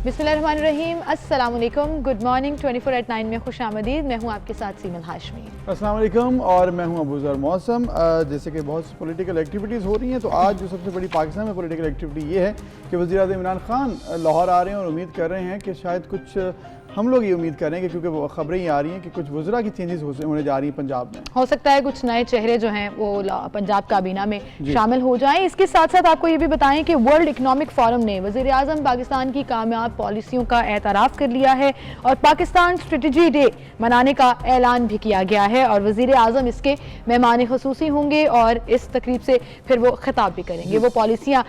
बिस्मिल्लाहिर्रहमानिर्रहीम, अस्सलाम वालेकुम, गुड मॉर्निंग। 24/9 में खुश आमदीद। मैं हूँ आपके साथ सीमल हाशमी। अस्सलाम वालेकुम और मैं हूँ अबूज़र मौसम। जैसे कि बहुत सी पॉलिटिकल एक्टिविटीज़ हो रही हैं, तो आज जो सबसे बड़ी पाकिस्तान में पॉलिटिकल एक्टिविटी ये है कि वज़ीर-ए-आज़म इमरान खान लाहौर आ रहे हैं और उम्मीद कर रहे हैं कि शायद कुछ, हम लोग ये उम्मीद कर रहे हैं कि क्योंकि वो खबरें ही आ रही हैं कि कुछ वज़रा की चेंजेस होने जा रही हैं पंजाब में। हो सकता है कुछ नए चेहरे जो हैं वो पंजाब काबीना में शामिल हो जाएं। इसके साथ साथ आपको ये भी बताएं कि वर्ल्ड इकनॉमिक फोरम ने वज़ीर-ए-आज़म पाकिस्तान की कामयाब पॉलिसियों का एतराफ़ कर लिया है और पाकिस्तान स्ट्रेटजी डे मनाने का ऐलान भी किया गया है और वज़ीर-ए-आज़म इसके मेहमान ख़ुसूसी होंगे और इस तकरीब से फिर वो खिताब भी करेंगे। वो पॉलिसियाँ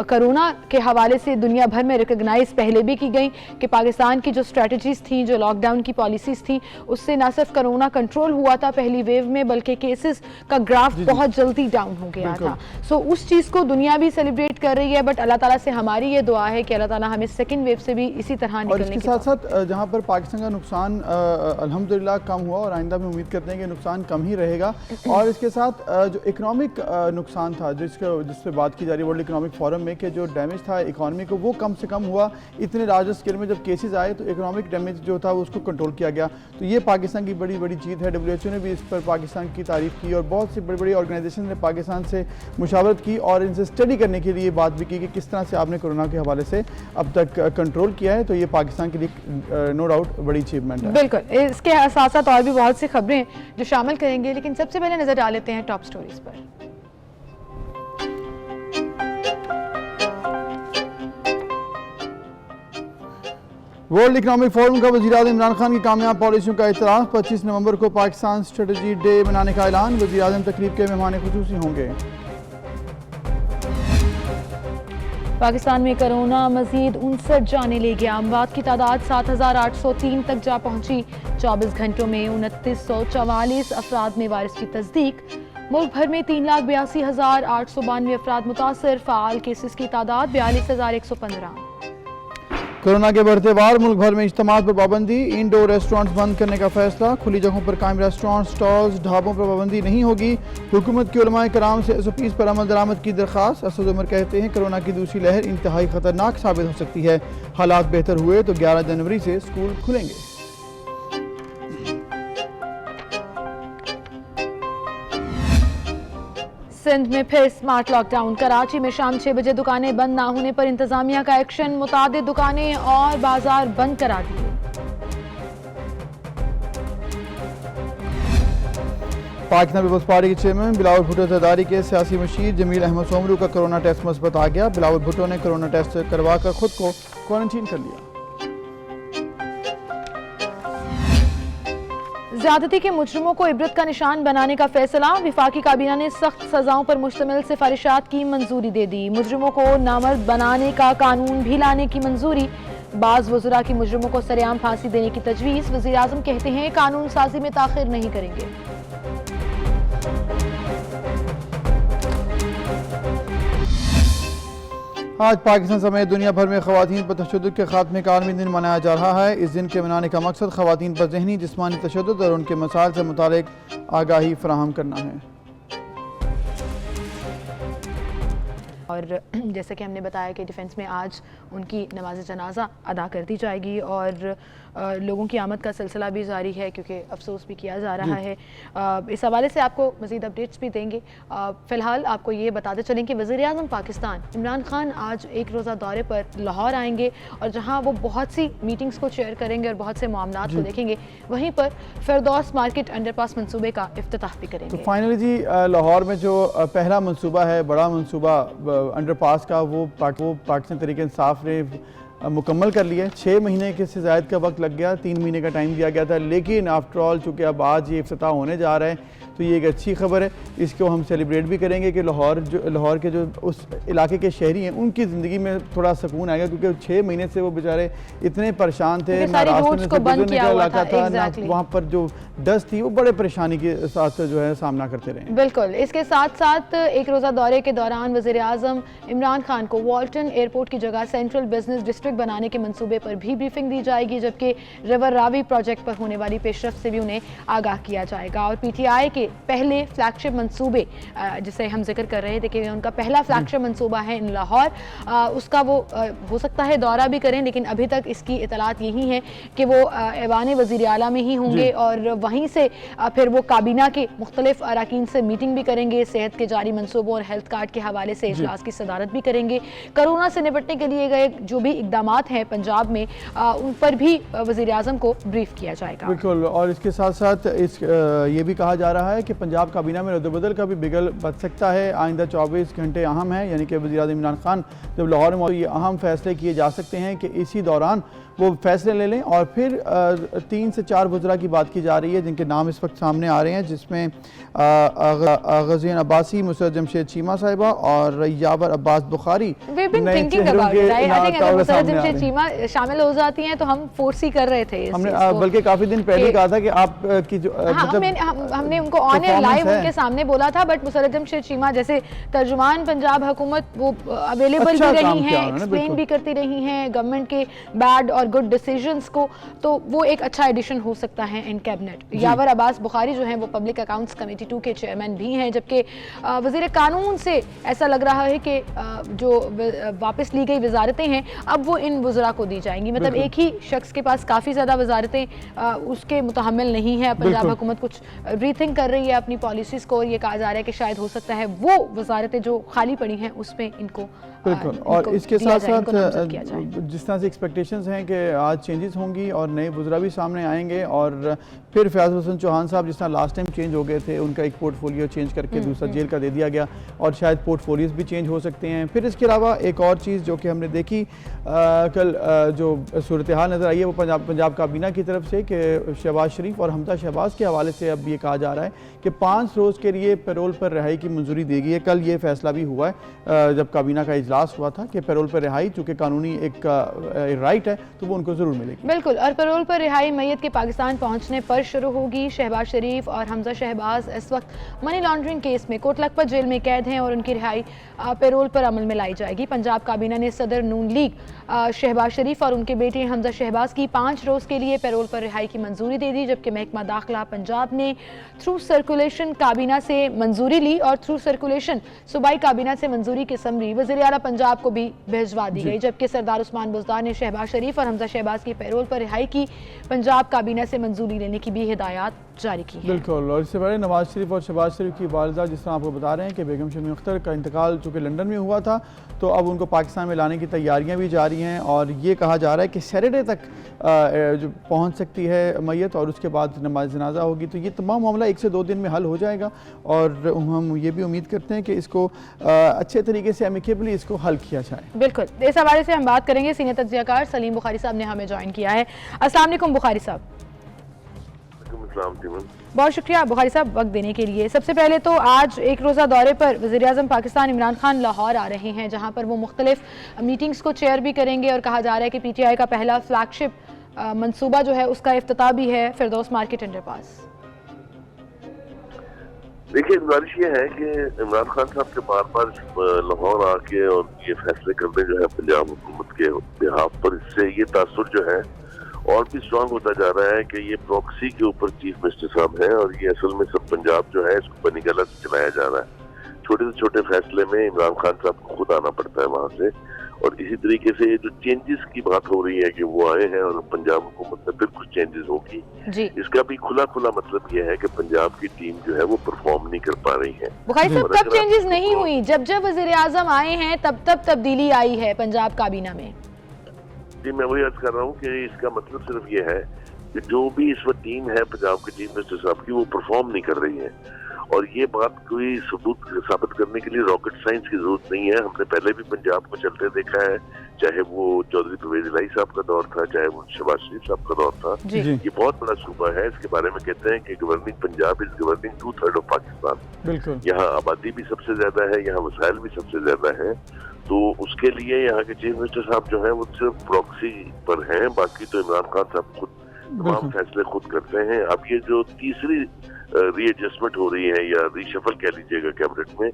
कोरोना के हवाले से दुनिया भर में रिकगनाइज पहले भी की गई कि पाकिस्तान की जो स्ट्रेटजीज थी, जो लॉकडाउन की पॉलिसीज थी, उससे न सिर्फ कोरोना कंट्रोल हुआ था पहली वेव में, बल्कि केसेस का ग्राफ बहुत जल्दी डाउन हो गया था। सो उस चीज़ को दुनिया भी सेलिब्रेट कर रही है। बट अल्लाह ताला से हमारी ये दुआ है कि अल्लाह ताला हमें सेकेंड वेव से भी इसी तरह निकलने और इसके साथ साथ जहाँ पर पाकिस्तान का नुकसान अल्हम्दुलिल्लाह कम हुआ और आइंदा में उम्मीद करते हैं कि नुकसान कम ही रहेगा। और इसके साथ जो इकनॉमिक नुकसान था जिस पर बात की जा रही है वर्ल्ड इकनॉमिक फोरम में, कि जो डैमेज था इकॉनमी को वो कम से कम हुआ। इतने लार्ज स्केल में जब केसेस आए तो इकनॉमिक डैमेज जो था उसको कंट्रोल किया गया। तो ये पाकिस्तान की बड़ी बड़ी जीत है। WHO ने भी इस पर पाकिस्तान की तारीफ की और बहुत सी बड़ी बड़ी ऑर्गेनाइजेशन ने पाकिस्तान से मुशावरत की और इनसे स्टडी करने के लिए बात भी की कि किस तरह से आपने कोरोना के हवाले से अब तक कंट्रोल किया है। तो ये पाकिस्तान के लिए नो डाउट बड़ी अचीवमेंट है। बिल्कुल, इसके साथ साथ और भी बहुत सी खबरें जो शामिल करेंगे, लेकिन सबसे पहले नजर डाल लेते हैं टॉप स्टोरीज पर। वर्ल्ड इकनॉमिक फोरम का वज़ीर-ए-आज़म इमरान खान की कामयाब पॉलिसियों का इतराफ़। 25 नवंबर को पाकिस्तान स्ट्रेटजी डे मनाने का ऐलान। वज़ीर-ए-आज़म तकरीब के मेहमान ख़ुसूसी होंगे। पाकिस्तान में कोरोना मजीद 59 जाने ले गया। अमवात की तादाद 7,803 तक जा पहुंची। 24 घंटों में 2944 अफराद में वायरस की तस्दीक। मुल्क भर में 3,82,892 अफराद मुतासर। फ़ाल केसेस की तादाद 42,115। कोरोना के बढ़ते वार, मुल्क भर में इज्तिमात पर पाबंदी। इंडोर रेस्टोरेंट्स बंद करने का फैसला। खुली जगहों पर कायम रेस्टोरेंट, स्टॉल्स, ढाबों पर पाबंदी नहीं होगी। हुकूमत की उलमाए कराम से SOPs पर अमल दरामद की दरख्वास्त। असद उमर कहते हैं कोरोना की दूसरी लहर इंतहाई खतरनाक साबित हो सकती है। हालात बेहतर हुए तो 11 जनवरी से स्कूल खुलेंगे। सिंध में फिर स्मार्ट लॉकडाउन। कराची में शाम 6 बजे दुकानें बंद ना होने पर इंतजामिया का एक्शन। मुतादिद दुकानें और बाजार बंद करा दिए। पाकिस्तान पीपल्स पार्टी के चेयरमैन बिलावल भुट्टो ज़रदारी के सियासी मशीर जमील अहमद सोमरू का कोरोना टेस्ट मुस्बत आ गया। बिलावल भुट्टो ने कोरोना टेस्ट करवा कर खुद को क्वारंटीन कर लिया। ज्यादती के मुजरिमों को इबरत का निशान बनाने का फैसला। विफाकी काबीना ने सख्त सजाओं पर मुश्तमिल सिफारिशात की मंजूरी दे दी। मुजरिमों को नामर्द बनाने का कानून भी लाने की मंजूरी। बाज वज़रा की मुजरिमों को सरेआम फांसी देने की तजवीज़। वज़ीर-ए-आज़म कहते हैं कानून साजी में ताख़िर नहीं करेंगे। आज पाकिस्तान समेत दुनिया भर में ख़वातीन पर तशद्दुद के खात्मे का आलमी दिन मनाया जा रहा है। इस दिन के मनाने का मकसद ख़वातीन पर ज़हनी जिस्मानी तशद्दुद और उनके मसाइल से मुतालिक आगाही फराहम करना है। और जैसे कि हमने बताया कि डिफेंस में आज उनकी नमाज जनाजा अदा कर दी जाएगी और लोगों की आमद का सिलसिला भी जारी है क्योंकि अफसोस भी किया जा रहा है। इस हवाले से आपको मज़ीद अपडेट्स भी देंगे। फ़िलहाल आपको ये बताते चलें कि वज़ीर-ए-आज़म पाकिस्तान इमरान खान आज एक रोज़ा दौरे पर लाहौर आएंगे और जहाँ वो बहुत सी मीटिंग्स को चेयर करेंगे और बहुत से मामलात को देखेंगे, वहीं पर फिरदौस मार्केट अंडरपास मनसूबे का इफ्तिताह भी करेंगे। तो फाइनली जी लाहौर में जो पहला मनसूबा है, बड़ा मनसूबा अंडरपास का, वो पाकिस्तान तरीके इंसाफ ने मुकम्मल कर लिया है। 6 महीने के से ज़ायद का वक्त लग गया, 3 महीने का टाइम दिया गया था, लेकिन आफ्टर ऑल चूँकि अब आज ये इफ्तिताह होने जा रहा है तो ये एक अच्छी खबर है। इसको हम सेलिब्रेट भी करेंगे कि लाहौर के जो उस इलाके के शहरी हैं उनकी ज़िंदगी में थोड़ा सुकून आएगा, क्योंकि 6 महीने से वो बेचारे इतने परेशान थे, ना रास्ते में से गुजरने का इलाका था, ना वहाँ पर जो डस्ट थी, वो बड़े परेशानी के साथ जो है सामना करते रहे। बिल्कुल। इसके साथ साथ एक रोज़ा दौरे के दौरान वज़ीर-ए-आज़म इमरान खान को वाल्टन एयरपोर्ट की जगह सेंट्रल बिजनेस डिस्ट्रिक्ट डिस्ट्रिक्ट बनाने के मंसूबे पर भी ब्रीफिंग दी जाएगी, जबकि रिवर रावी प्रोजेक्ट पर होने वाली पेशरफ से भी उन्हें आगाह किया जाएगा। और PTI के पहले फ्लैगशिप मंसूबे जिसे हम जिक्र कर रहे थे कि उनका पहला फ्लैगशिप मंसूबा है इन लाहौर, उसका वो हो सकता है दौरा भी करें, लेकिन अभी तक इसकी इतलात यही है कि वो ऐवान वज़ीर आला में ही होंगे और वहीं से फिर वो काबीना के मुख्तलिफ अरकान से मीटिंग भी करेंगे, सेहत के जारी मंसूबों और हेल्थ कार्ड के हवाले से इजलास की सदारत भी करेंगे। कोरोना से निपटने के लिए गए जो भी इकदामात हैं पंजाब में उन पर भी वज़ीर आज़म को ब्रीफ किया जाएगा। बिल्कुल, और इसके साथ साथ ये भी कहा जा रहा है कि पंजाब काबीना में रद्दबदल का भी बिगल बच सकता है। आइंदा 24 घंटे अहम है, यानी कि वज़ीर आज़म इमरान खान जब लाहौर में ये अहम फैसले किए जा सकते हैं कि इसी दौरान वो फैसले ले लें। और फिर 3 से 4 वज़रा की बात की जा रही है जिनके नाम इस वक्त सामने आ रहे हैं, जिसमें गज़ीन अब्बासी, मुसर्रत जमशेद चीमा साहिबा और यावर अब्बास बुखारी चीमा शामिल हो जाती हैं, तो हम फोर्स ही कर रहे थे। हमने बल्कि काफी दिन पहले कहा था कि आप की जो हमने उनको ऑन एयर लाइव उनके सामने बोला था, बट मुसर्रत जमशेद चीमा जैसे तर्जुमान पंजाब हुकूमत वो अवेलेबल भी रही हैं, एक्सप्लेन भी करती रही हैं गवर्नमेंट के बैड और गुड डिसीजंस को, तो वो एक अच्छा एडिशन हो सकता है इन कैबिनेट। यावर अब्बास बुखारी जो हैं वो पब्लिक अकाउंट्स कमेटी 2 के चेयरमैन भी हैं, जबकि वज़ीर कानून से ऐसा लग रहा है कि जो वापस ली गई वजारतें हैं अब वो इन वज़रा को दी जाएंगी। मतलब एक ही शख्स के पास काफ़ी ज़्यादा वजारतें उसके मुतहम्मिल नहीं है। पंजाब हुकूमत कुछ रीथिंक कर रही है अपनी पॉलिसीज़ को, और ये कहा जा रहा है कि शायद हो सकता है वो वजारतें जो खाली पड़ी हैं उसमें इनको बिल्कुल। और इसके साथ साथ जिस तरह से एक्सपेक्टेशंस हैं कि आज चेंजेस होंगी और नए वज़रा भी सामने आएंगे, और फिर फयाज़ हुसैन चौहान साहब जिस तरह लास्ट टाइम चेंज हो गए थे, उनका एक पोर्टफोलियो चेंज करके दूसरा जेल का दे दिया गया, और शायद पोर्टफोलियोज भी चेंज हो सकते हैं। फिर इसके अलावा एक और चीज़ जो कि हमने देखी कल जो सूरत हाल नज़र आई है वो पंजाब काबीना की तरफ से कि शहबाज शरीफ और हमजा शहबाज के हवाले से अब ये कहा जा रहा है कि 5 रोज़ के लिए पैरोल पर रिहाई की मंजूरी दी गई है। कल ये फैसला भी हुआ है जब काबीना का इजलास हुआ था कि पैरोल पर रिहाई चूँकि कानूनी एक राइट है तो वो उनको ज़रूर मिलेगी। बिल्कुल, और पैरोल पर रिहाई मैयत के पाकिस्तान पहुँचने पर शुरू होगी। शहबाज शरीफ और हमजा शहबाज इस वक्त मनी लॉन्ड्रिंग केस में कोटलखपत जेल में कैद हैं और उनकी रिहाई पैरोल पर अमल में लाई जाएगी। पंजाब काबीना ने सदर नून लीग शहबाज शरीफ और उनके बेटे हमजा शहबाज की 5 रोज़ के लिए पैरोल पर रिहाई की मंजूरी दे दी, जबकि महकमा दाखिला पंजाब ने थ्रू सर्कुलेशन काबीना से मंजूरी ली और थ्रू सर्कुलेशन सूबाई काबीना से मंजूरी की समरी वज़ीर आला पंजाब को भी भिजवा दी गई। जबकि सरदार उस्मान बुज़दार ने शहबाज शरीफ और हमजा शहबाज की पैरोल पर रिहाई की पंजाब काबीना से मंजूरी लेने की भी हिदायत जारी की है। बिल्कुल, और इससे पहले नवाज शरीफ और शहबाज शरीफ की वालिदा जिस तरह आपको बता रहे हैं कि बेगम शमी अख्तर का इंतकाल चूँकि लंदन में हुआ था, तो अब उनको पाकिस्तान में लाने की तैयारियां भी जारी हैं, और ये कहा जा रहा है कि सैटरडे तक जो पहुंच सकती है मैयत और उसके बाद नमाज जनाजा होगी। तो ये तमाम मामला 1 से 2 दिन में हल हो जाएगा, और हम ये भी उम्मीद करते हैं कि इसको अच्छे तरीके से एमिकेबली इसको हल किया जाए। बिल्कुल, इस हवाले से हम बात करेंगे। सीनियर तज्ज़ियाकार सलीम बुखारी साहब ने हमें ज्वाइन किया है। अस्सलाम वालेकुम बुखारी साहब। बहुत शुक्रिया बुखारी साहब वक्त देने के लिए। सबसे पहले तो आज एक रोज़ा दौरे पर वज़ीर आज़म पाकिस्तान इमरान खान लाहौर आ रहे हैं, जहां पर वो मुख्तलिफ मीटिंग्स को चेयर भी करेंगे, और कहा जा रहा है कि PTI का पहला फ्लैगशिप मंसूबा जो है उसका इफ्तिताह भी है फिरदौस मार्केट अंडरपास। देखिए, गुजारिश ये है कि इमरान खान साहब के बार बार लाहौर आके और ये फैसले करने जो है पंजाब हुकूमत के बिहाफ पर, इससे ये तासुर जो है और भी स्ट्रांग होता जा रहा है कि ये प्रॉक्सी के ऊपर चीफ मिनिस्टर साहब हैं, और ये असल में सब पंजाब जो है इसको बनी गलत चलाया जा रहा है। छोटे से छोटे फैसले में इमरान खान साहब को खुद आना पड़ता है वहां से, और इसी तरीके से जो चेंजेस की बात हो रही है कि वो आए हैं और पंजाब हुकूमत में फिर कुछ चेंजेस होगी, इसका भी खुला खुला मतलब ये है कि पंजाब की टीम जो है वो परफॉर्म नहीं कर पा रही है। बुखारी साहब, कब चेंजेस नहीं हुई? जब जब वज़ीर आज़म आए हैं तब तब तब्दीली आई है पंजाब काबीना में। जी, मैं वही अर्ज कर रहा हूँ कि इसका मतलब सिर्फ ये है कि जो भी इस वक्त टीम है पंजाब के चीफ मिनिस्टर साहब की, वो परफॉर्म नहीं कर रही है, और ये बात कोई सबूत साबित करने के लिए रॉकेट साइंस की जरूरत नहीं है। हमने पहले भी पंजाब को चलते देखा है, चाहे वो चौधरी परवेज इलाही साहब का दौर था, चाहे वो शहबाज शरीफ साहब का दौर था। ये बहुत बड़ा सूबा है, इसके बारे में कहते हैं कि governing Punjab is governing 2/3 of Pakistan. यहाँ आबादी भी सबसे ज्यादा है, यहाँ वसाइल भी सबसे ज्यादा है, तो उसके लिए यहाँ के चीफ मिनिस्टर साहब जो हैं वो सिर्फ प्रॉक्सी पर हैं, बाकी तो इमरान खान साहब खुद तमाम फैसले खुद करते हैं। अब ये जो तीसरी रीएडजस्टमेंट हो रही है या रीशफल कह लीजिएगा कैबिनेट में,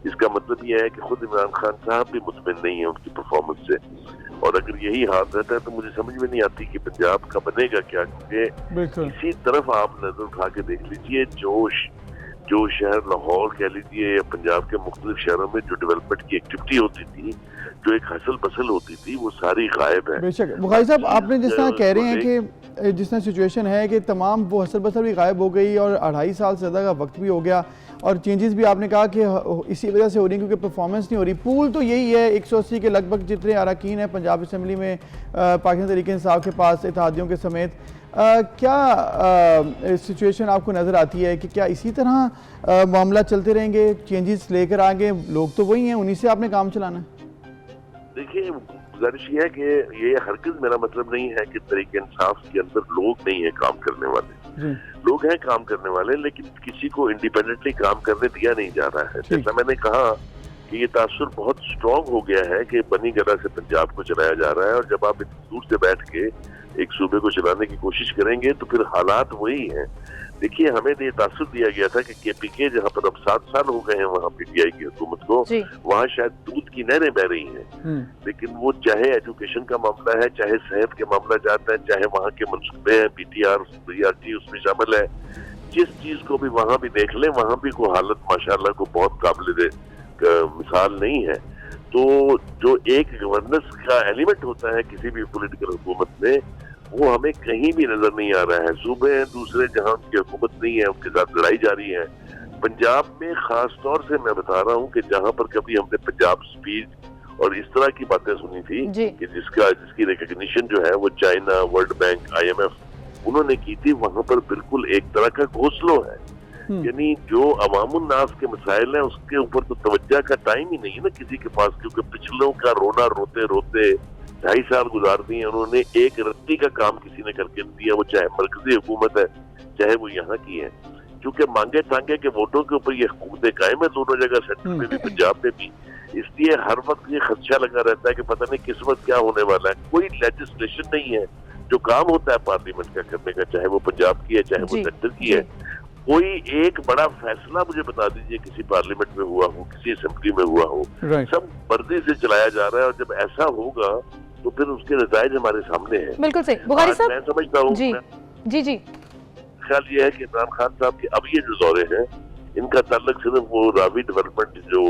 इसका मतलब यह है कि खुद इमरान खान साहब भी मुतमिन नहीं है उनकी परफॉर्मेंस से। और अगर यही हाल रहता है तो मुझे समझ में नहीं आती कि पंजाब का बनेगा क्या, क्योंकि इसी तरफ आप नजर उठा के देख लीजिए, जो शहर लाहौर कह लीजिए या पंजाब के मुख्तलिफ शहरों में जो डेवलपमेंट की एक्टिविटी होती थी, जो एक हसल बसल होती थी, वो सारी गायब है। बेशक बुखारी साहब, आपने जिस तरह कह रहे हैं कि जिस तरह सिचुएशन है कि तमाम वो हसल बसल भी गायब हो गई और 2.5 साल से ज़्यादा का वक्त भी हो गया और चेंजेस भी आपने कहा कि इसी वजह से हो रही क्योंकि परफॉर्मेंस नहीं हो रही। पूल तो यही है 180 के लगभग जितने अरकान हैं पंजाब असम्बली में पाकिस्तान तहरीक इंसाफ के पास इत्तेहादियों के समेत, क्या सिचुएशन आपको नज़र आती है कि क्या इसी तरह मामला चलते रहेंगे, चेंजेस लेकर आगे, लोग तो वही हैं, उन्हीं से आपने काम चलाना है? देखिए, गुजारिश ये है कि ये हरगिज़ मेरा मतलब नहीं है कि तहरीक इंसाफ के अंदर लोग नहीं है काम करने वाले, लोग हैं काम करने वाले, लेकिन किसी को इंडिपेंडेंटली काम करने दिया नहीं जा रहा है। जैसा मैंने कहा कि ये तासुर बहुत स्ट्रॉन्ग हो गया है कि बनी गला से पंजाब को चलाया जा रहा है, और जब आप इतनी दूर से बैठ के एक सूबे को चलाने की कोशिश करेंगे तो फिर हालात वही हैं। देखिए, हमें ये तासुर दिया गया था कि केपीके जहाँ पर अब 7 साल हो गए हैं वहाँ पीटीआई की हुकूमत को, वहाँ शायद दूध की नहरें बह रही हैं, लेकिन वो चाहे एजुकेशन का मामला है, चाहे सेहत के मामला जाता है, चाहे वहाँ के मनसूबे हैं, पीटीआर बीआरटी उसमें शामिल है, जिस चीज को भी वहाँ भी देख लें, वहाँ भी कोई हालत माशाल्लाह को बहुत काबिल मिसाल नहीं है। तो जो एक गवर्नेंस का एलिमेंट होता है किसी भी पॉलिटिकल हुकूमत में, वो हमें कहीं भी नजर नहीं आ रहा है। सूबे हैं दूसरे जहां उनकी हुकूमत नहीं है, उनके साथ लड़ाई जारी है। पंजाब में खास तौर से मैं बता रहा हूँ कि जहां पर कभी हमने पंजाब स्पीच और इस तरह की बातें सुनी थी कि जिसकी रिकग्निशन जो है वो चाइना, वर्ल्ड बैंक, IMF उन्होंने की थी, वहां पर बिल्कुल एक तरह का घोंसलों है, यानी जो अवामुन नास के मसाइल हैं उसके ऊपर तो तवज्जो का टाइम ही नहीं है ना किसी के पास, क्योंकि पिछलों का रोना रोते रोते 2.5 साल गुजार दिए उन्होंने, एक रत्ती का काम किसी ने करके दिया, वो चाहे मरकजी हुकूमत है चाहे वो यहाँ की है, क्योंकि मांगे तांगे के वोटों के ऊपर ये हुकूमतें कायम है दोनों जगह, सेंटर में भी पंजाब में भी। इसलिए हर वक्त ये खदशा लगा रहता है कि पता नहीं किस्मत क्या होने वाला है। कोई लेजिस्लेशन नहीं है, जो काम होता है पार्लियामेंट का करने का, चाहे वो पंजाब की है चाहे वो सेंटर की है, कोई एक बड़ा फैसला मुझे बता दीजिए किसी पार्लियामेंट में हुआ हो, किसी असेंबली में हुआ हो, सब मर्जी से चलाया जा रहा है, और जब ऐसा होगा तो फिर उसके नतीजे हमारे सामने हैं। बिल्कुल सही बुखारी साहब, मैं समझता हूँ जी ख्याल ये है कि इमरान खान साहब के अब ये जो दौरे हैं इनका ताल्लुक सिर्फ वो रावी डेवलपमेंट जो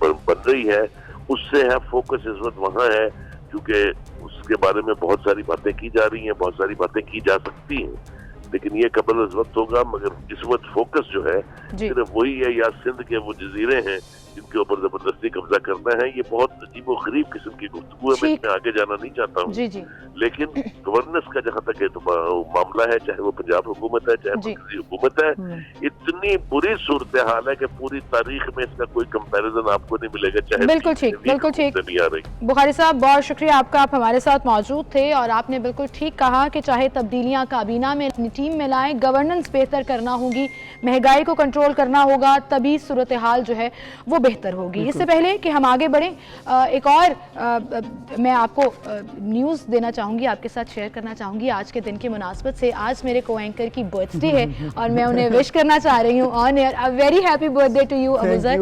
बन रही है उससे है, फोकस इस वक्त वहाँ है, क्योंकि उसके बारे में बहुत सारी बातें की जा रही हैं, बहुत सारी बातें की जा सकती हैं, लेकिन ये कबल इस वक्त होगा। मगर इस वक्त फोकस जो है सिर्फ वही है, या सिंध के वो जजीरे हैं जिनके ऊपर जबरदस्ती कब्जा करना है। ये बहुत अजीब और गरीब किस्म की गुफ्तगू है, मैं इसमें आगे जाना नहीं चाहता हूँ, लेकिन गवर्नेंस का जहाँ तक मामला है, चाहे वो पंजाब हुकूमत है चाहे मरकजी हुकूमत है, इतनी बुरी सूरत हाल है कि पूरी तारीख में इसका कोई कंपैरिजन आपको नहीं मिलेगा, चाहे बिल्कुल ठीक नहीं आ रही। बुखारी साहब, बहुत शुक्रिया आपका, आप हमारे साथ मौजूद थे और आपने बिल्कुल ठीक कहा कि चाहे तब्दीलियां काबीना में अपनी टीम में लाएं, गवर्नेंस बेहतर करना होगी, महंगाई को कंट्रोल करना होगा, तभी सूरत हाल जो है वो बेहतर होगी। इससे पहले कि हम आगे बढ़ें, एक और मैं आपको न्यूज़ देना चाहूँगी, आपके साथ शेयर करना चाहूँगी। आज के दिन की मुनासबत से आज मेरे को एंकर की बर्थडे है और मैं उन्हें विश करना चाह रही हूँ on air. A very happy birthday to you Abuzar,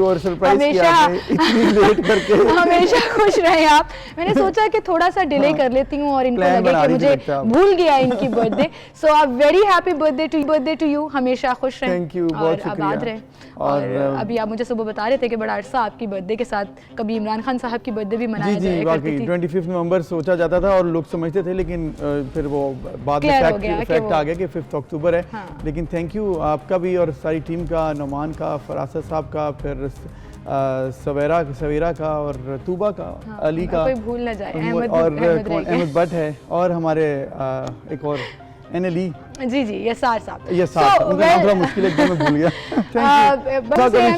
हमेशा खुश रहें आप। मैंने सोचा कि थोड़ा सा डिले कर लेती हूँ और इनको लगे कि मुझे भूल गया इनकी birthday, so a very happy birthday to you, हमेशा खुश रहें और आबाद रहें। और अभी आप मुझे सुबह बता रहे थे कि बड़ा अरसा आपकी बर्थडे के साथ कभी इमरान खान साहब की बर्थडे भी मनाया जाया करती थी। 25 नवंबर सोचा जाता था और लोग समझते थे, लेकिन फिर वो बाद में फैक्ट आ गया कि 5 अक्टूबर है। लेकिन थैंक यू आपका भी और सारी टीम का, नौमान का, फरासत साहब का, फिर सवेरा का और तूबा का, अली का, कोई भूल न जाए, और अहमद भट्ट है, और हमारे एक और NLE जी यसार साहब, उनका नाम थोड़ा मुश्किल है, मैं भूल गया।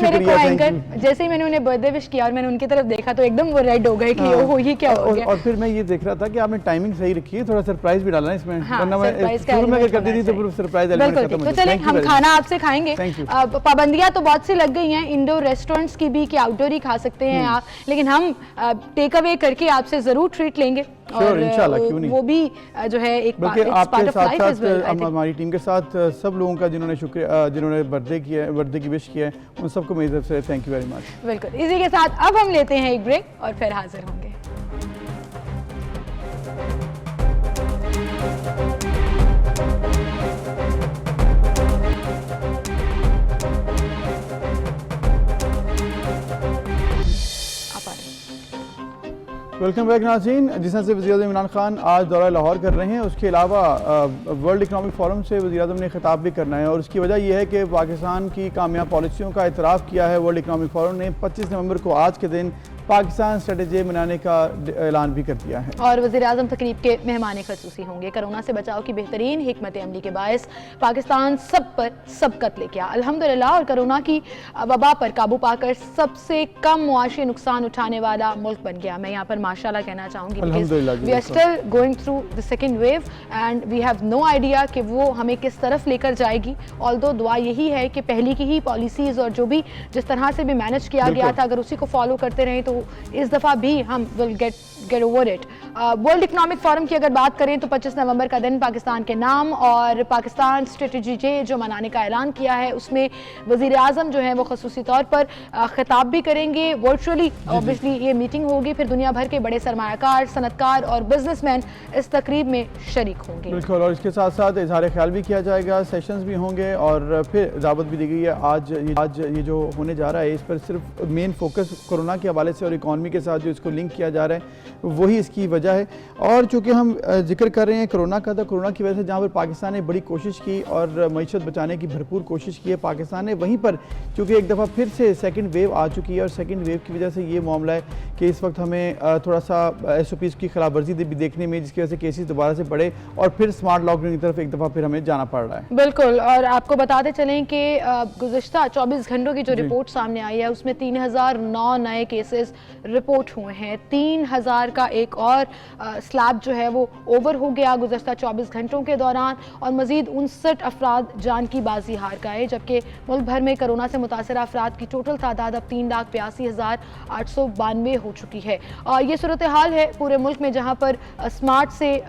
मेरे को एंकर जैसे ही मैंने उन्हें बर्थडे विश किया और मैंने उनकी तरफ देखा तो एकदम वो रेड हो गए कि ओहो ये क्या हो गया। और फिर मैं ये देख रहा था कि आपने टाइमिंग सही रखी है, थोड़ा सरप्राइज भी डालना है इसमें, वरना मैं शुरू में अगर करती थी तो फिर सरप्राइज एलिमेंट खत्म हो जाता। तो चलें हम खाना आपसे खाएंगे। पाबंदियां तो बहुत सी लग गई हैं, इंडोर रेस्टोरेंट्स की भी कि आउटडोर ही खा सकते हैं आप, लेकिन हम टेक अवे करके आपसे जरूर ट्रीट लेंगे और वो भी जो है एक part of life as well. हमारी टीम के साथ सब लोगों का जिन्होंने बर्थडे की विश किया है, उन सबको मेरी तरफ से थैंक यू वेरी मच। बिल्कुल, इसी के साथ अब हम लेते हैं एक ब्रेक और फिर हाजिर होंगे। वेलकम बैक नाज़रीन। जिस तरह से वज़ीर-ए-आज़म इमरान खान आज दौरा लाहौर कर रहे हैं, उसके अलावा वर्ल्ड इकनॉमिक फोरम से वज़ीर-ए-आज़म ने खिताब भी करना है और उसकी वजह यह है कि पाकिस्तान की कामयाब पॉलिसियों का एतराफ़ किया है वर्ल्ड इकनॉमिक फोरम ने। 25 नवंबर को आज के दिन पाकिस्तान स्ट्रेटेजी मनाने का ऐलान भी कर दिया है और वज़ीर-ए-आज़म तकरीब के मेहमान ख़ुसूसी होंगे। कोरोना से बचाव की बेहतरीन हिकमत अमली के बायस पाकिस्तान सब पर सबकत लेके आया अल्हम्दुलिल्लाह, और कोरोना की वबा पर काबू पाकर सबसे कम मुआशी नुकसान उठाने वाला मुल्क बन गया। मैं यहाँ पर माशाल्लाह कहना चाहूँगी, we are still going through the second wave and we have no idea कि वो हमें किस तरफ लेकर जाएगी। ऑल्दो दुआ यही है कि पहली की ही पॉलिसीज़ और जो भी जिस तरह से भी मैनेज किया गया था, अगर उसी को फॉलो करते रहें तो इस दफ़ा भी हम will get over it. World economic forum की अगर बात करें तो 25 नवंबर का दिन पाकिस्तान के नाम और पाकिस्तान स्ट्रेटेजी डे जो मनाने का ऐलान किया है, उसमें वज़ीर आज़म जो है वो ख़ुसूसी तौर पर खिताब भी करेंगे वर्चुअली। ऑब्वियसली ये मीटिंग होगी, फिर दुनिया भर के बड़े सरमायाकार, सनतकार और बिजनेसमैन इस तकरीब में शरीक होंगे। बिल्कुल, और इसके साथ साथ इजहार ख्याल भी किया जाएगा, सेशंस भी होंगे और फिर दावत भी दी गई है। आज ये जो होने जा रहा है इस पर सिर्फ मेन फोकस कोरोना के हवाले से और इकॉनमी के साथ जो इसको लिंक किया जा रहा है वही इसकी वजह है। और चूँकि हम जिक्र कर रहे हैं कोरोना का, तो कोरोना की वजह से जहाँ पर पाकिस्तान ने बड़ी कोशिश की और मईशत बचाने की भरपूर कोशिश की है पाकिस्तान ने, वहीं पर चूँकि एक दफ़ा फिर से सेकंड वेव आ चुकी है और सेकंड वेव की वजह से ये मामला है कि इस वक्त हमें थोड़ा सा SOPs की खिलाफ वर्जी भी देखने में, जिसकी वजह से केसेस दोबारा से बढ़े और फिर स्मार्ट लॉकडाउन की तरफ एक दफ़ा फिर हमें जाना पड़ रहा है। बिल्कुल, और आपको बताते चलें कि गुज़िश्ता 24 घंटों की जो रिपोर्ट सामने आई है उसमें 3009 नए केसेस रिपोर्ट हुए हैं। 3000 का एक और स्लैब जो है वो ओवर हो गया गुज़श्ता 24 घंटों के दौरान और मजीद 59 अफराद जान की बाजी हार गए, जबकि मुल्क भर में कोरोना से मुतासर अफराद की टोटल तादाद अब 3,82,892 हो चुकी है। और ये सूरत हाल है पूरे मुल्क में, जहाँ पर स्मार्ट से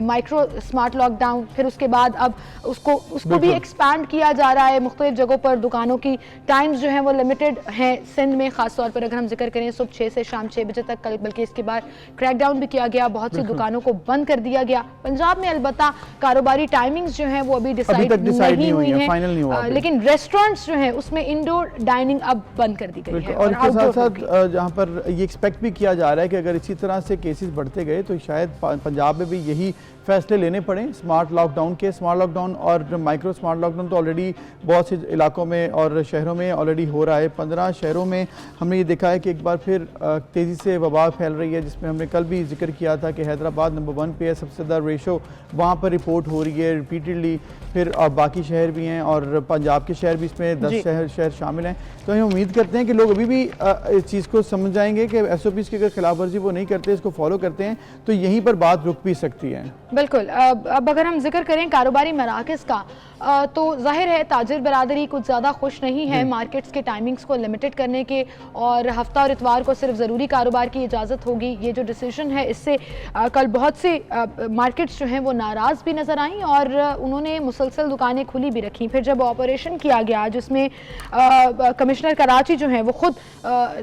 माइक्रो स्मार्ट लॉकडाउन, फिर उसके बाद अब उसको भी एक्सपैंड किया जा रहा है। मुख्तलिफ जगहों पर दुकानों की टाइम्स जो हैं वो लिमिटेड हैं। सिंध में खासतौर पर अगर हम जिक्र करें सुबह 6 से शाम 6 बजे तक, कल बल्कि इसके बाद क्रैकडाउन भी किया गया, बहुत सी दुकानों को बंद कर दिया गया। पंजाब में अलबत्ता कारोबारी टाइमिंग्स जो हैं वो अभी डिसाइड नहीं हुई हैं, लेकिन रेस्टोरेंट्स जो हैं उसमें इंडोर डाइनिंग अब बंद कर दी गई है। और इसके साथ साथ जहाँ पर ये एक्सपेक्ट भी किया जा रहा है कि अगर इसी तरह से केसेस बढ़ते गए तो शायद पंजाब में भी यही फैसले लेने पड़े स्मार्ट लॉकडाउन के। स्मार्ट लॉकडाउन और माइक्रो स्मार्ट लॉकडाउन तो ऑलरेडी बहुत से इलाकों में और शहरों में ऑलरेडी हो रहा है। 15 शहरों में हमने ये देखा है कि एक बार फिर तेज़ी से वबा फैल रही है, जिसमें हमने कल भी जिक्र किया था कि हैदराबाद नंबर 1 पे है, सबसे ज़्यादा रेशो वहाँ पर रिपोर्ट हो रही है रिपीटेडली। फिर बाकी शहर भी हैं और पंजाब के शहर भी इसमें 10 शहर शामिल हैं। तो हम उम्मीद करते हैं कि लोग अभी भी इस चीज़ को समझ जाएंगे कि SOPs की अगर खिलाफ वर्जी वो नहीं करते, इसको फॉलो करते हैं तो यहीं पर बात रुक भी सकती है। बिल्कुल, अब अगर हम जिक्र करें कारोबारी मराकज़ का तो जाहिर है ताजिर बरादरी कुछ ज़्यादा खुश नहीं है मार्केट्स के टाइमिंग्स को लिमिटेड करने के, और हफ्ता और इतवार को सिर्फ ज़रूरी कारोबार की इजाज़त होगी। ये जो डिसीजन है इससे कल बहुत से मार्केट्स जो हैं वो नाराज़ भी नज़र आईं और उन्होंने मुसलसल दुकानें खुली भी रखी। फिर जब ऑपरेशन किया गया जिसमें कमिश्नर कराची जो हैं वो खुद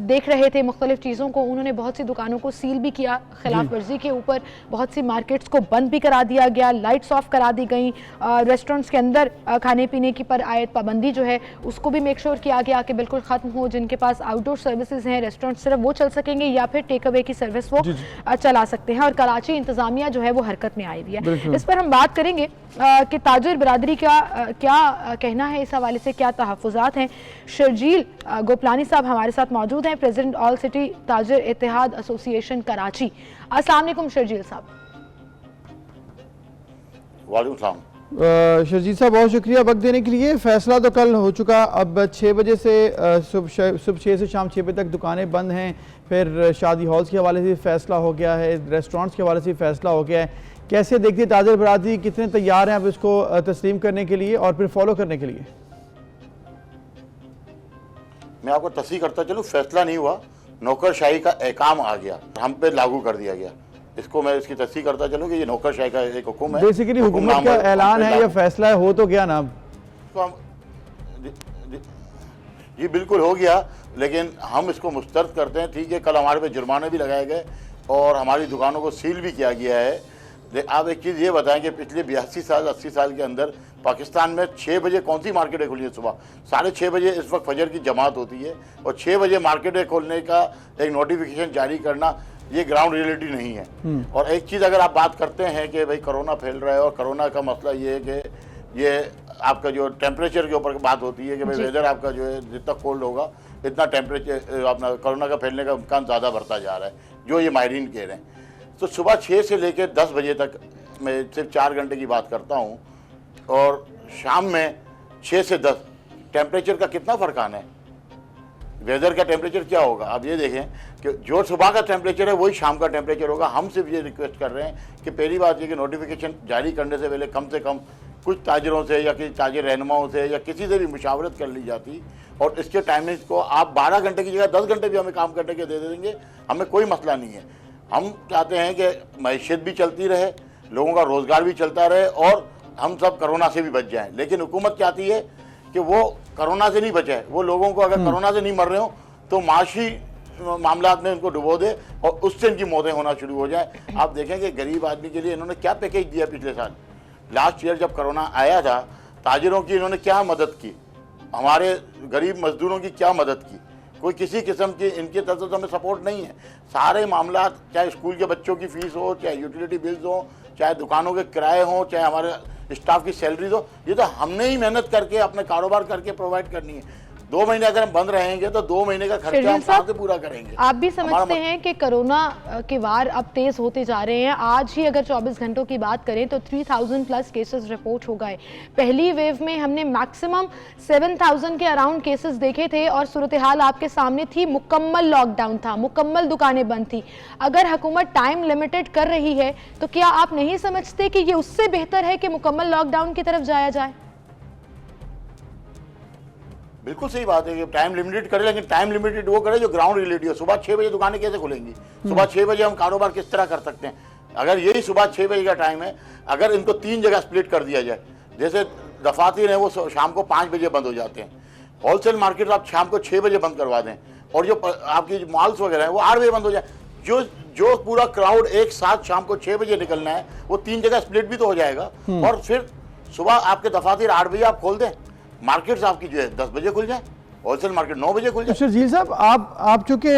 देख रहे थे मुख्तलिफ चीज़ों को, उन्होंने बहुत सी दुकानों को सील भी किया खिलाफ वर्जी के ऊपर, बहुत सी मार्केट्स को बंद भी करा दिया गया, लाइट्स ऑफ करा दी गई। रेस्टोरेंट्स के अंदर खाने पीने की पर आयत पाबंदी जो है उसको भी मेक श्योर किया गया कि बिल्कुल ख़त्म हो। जिनके पास आउटडोर सर्विसेज हैं, रेस्टोरेंट सिर्फ वो चल सकेंगे या फिर टेक अवे की सर्विस वो चला सकते हैं। और कराची इंतज़ामिया जो है वो हरकत में आई हुई है। इस पर हम बात करेंगे कि ताजिर बरादरी का क्या कहना है, इस हवाले से क्या तहफ़्फ़ुज़ात हैं। शर्जील गोपलानी साहब हमारे साथ मौजूद हैं, प्रेसिडेंट ऑल सिटी ताजिर इत्तेहाद एसोसिएशन कराची। अस्सलाम वालेकुम शर्जील साहब। वालेकुम सलाम। शर्जील साहब बहुत शुक्रिया वक्त देने के लिए। फैसला तो कल हो चुका, अब 6 बजे से सुबह 6 से शाम 6 बजे तक दुकानें बंद हैं। फिर शादी हॉल्स के हवाले से फैसला हो गया है, रेस्टोरेंट्स के हवाले से फैसला हो गया है। कैसे देखते हैं ताजिर बरादरी, कितने तैयार हैं आप इसको तस्लीम करने के लिए और फिर फॉलो करने के लिए? मैं आपको तस्दीक करता चलूँ, फैसला नहीं हुआ, नौकरशाही का एहकाम आ गया, हम पे लागू कर दिया गया। इसको मैं इसकी तस्दीक करता चलूँ कि ये नौकरशाही का एक हुक्म है। बेसिकली हुकूमत का ऐलान है या फैसला है, हो तो गया ना? इसको हम जी बिल्कुल हो गया, लेकिन हम इसको मुस्तरद करते हैं। ठीक है, कल हमारे पे जुर्माने भी लगाए गए और हमारी दुकानों को सील भी किया गया है। आप एक चीज़ ये बताएं कि पिछले 82 साल 80 साल के अंदर पाकिस्तान में 6 बजे कौन सी मार्केटें खुली हैं? सुबह 6:30 बजे इस वक्त फजर की जमात होती है और 6 बजे मार्केटें खोलने का एक नोटिफिकेशन जारी करना ये ग्राउंड रियलिटी नहीं है। और एक चीज़ अगर आप बात करते हैं कि भाई कोरोना फैल रहा है और कोरोना का मसला ये है कि ये आपका जो टेम्परेचर के ऊपर बात होती है कि भाई वेदर आपका जो है जितना कोल्ड होगा इतना टेम्परेचर अपना कोरोना का फैलने का इम्कान ज़्यादा बढ़ता जा रहा है, जो ये माहिरीन कह रहे हैं। तो सुबह 6 से लेकर 10 बजे तक मैं सिर्फ 4 घंटे की बात करता हूँ और शाम में 6 से 10 टेम्परेचर का कितना फ़र्क आना है? वेदर का टेम्परेचर क्या होगा? आप ये देखें कि जो सुबह का टेम्परेचर है वही शाम का टेम्परेचर होगा। हम सिर्फ ये रिक्वेस्ट कर रहे हैं कि पहली बात ये कि नोटिफिकेशन जारी करने से पहले कम से कम कुछ ताजरों से या किसी ताजर रहनुमाओं से या किसी से भी मुशावरत कर ली जाती और इसके टाइमिंग्स को आप 12 घंटे की जगह 10 घंटे भी हमें काम करने के दे देंगे, हमें कोई मसला नहीं है। हम चाहते हैं कि मैशियत भी चलती रहे, लोगों का रोज़गार भी चलता रहे और हम सब कोरोना से भी बच जाएं। लेकिन हुकूमत चाहती है कि वो कोरोना से नहीं बचाए, वो लोगों को अगर कोरोना से नहीं मर रहे हो तो माशी मामलात में उनको डुबो दे और उससे इनकी मौतें होना शुरू हो जाए। आप देखें कि गरीब आदमी के लिए इन्होंने क्या पैकेज दिया पिछले साल। लास्ट ईयर जब कोरोना आया था, ताजिरों की इन्होंने क्या मदद की, हमारे गरीब मजदूरों की क्या मदद की? कोई किसी किस्म की इनकी तरफ से हमें सपोर्ट नहीं है। सारे मामला, चाहे स्कूल के बच्चों की फ़ीस हो, चाहे यूटिलिटी बिल्स हो, चाहे दुकानों के किराए हों, चाहे हमारे स्टाफ की सैलरीज हो, ये तो हमने ही मेहनत करके अपने कारोबार करके प्रोवाइड करनी है। 2 महीने अगर हम बंद रहेंगे तो 2 महीने का खर्चा हम कहाँ से पूरा करेंगे? आप भी समझते हैं कि कोरोना के वार अब तेज होते जा रहे हैं। आज ही अगर 24 घंटों की बात करें तो 3000 प्लस केसेस रिपोर्ट हो गए। पहली वेव में हमने मैक्सिमम 7000 के अराउंड केसेस देखे थे और सूरत हाल आपके सामने थी। मुकम्मल लॉकडाउन था, मुकम्मल दुकानें बंद थी। अगर हुकूमत टाइम लिमिटेड कर रही है तो क्या आप नहीं समझते कि ये उससे बेहतर है कि मुकम्मल लॉकडाउन की तरफ जाया जाए? बिल्कुल सही बात है कि टाइम लिमिटेड करे, लेकिन टाइम लिमिटेड वो करे जो ग्राउंड रियलिटी हो। सुबह 6 बजे दुकानें कैसे खुलेंगी? सुबह 6 बजे हम कारोबार किस तरह कर सकते हैं? अगर यही सुबह 6 बजे का टाइम है, अगर इनको 3 जगह स्प्लिट कर दिया जाए, जैसे दफातर हैं वो शाम को 5 बजे बंद हो जाते हैं, होलसेल मार्केट आप शाम को 6 बजे बंद करवा दें और जो आपकी मॉल्स वगैरह हैं वो 8 बजे बंद हो जाए। जो पूरा क्राउड एक साथ शाम को 6 बजे निकलना है वो 3 जगह स्प्लिट भी तो हो जाएगा और फिर सुबह आपके दफातर 8 बजे आप खोल दें, मार्केट्स आपकी जो है 10 बजे खुल जाए, होलसेल मार्केट 9 बजे खुल जाए। शर्जील साहब, आप चूँकि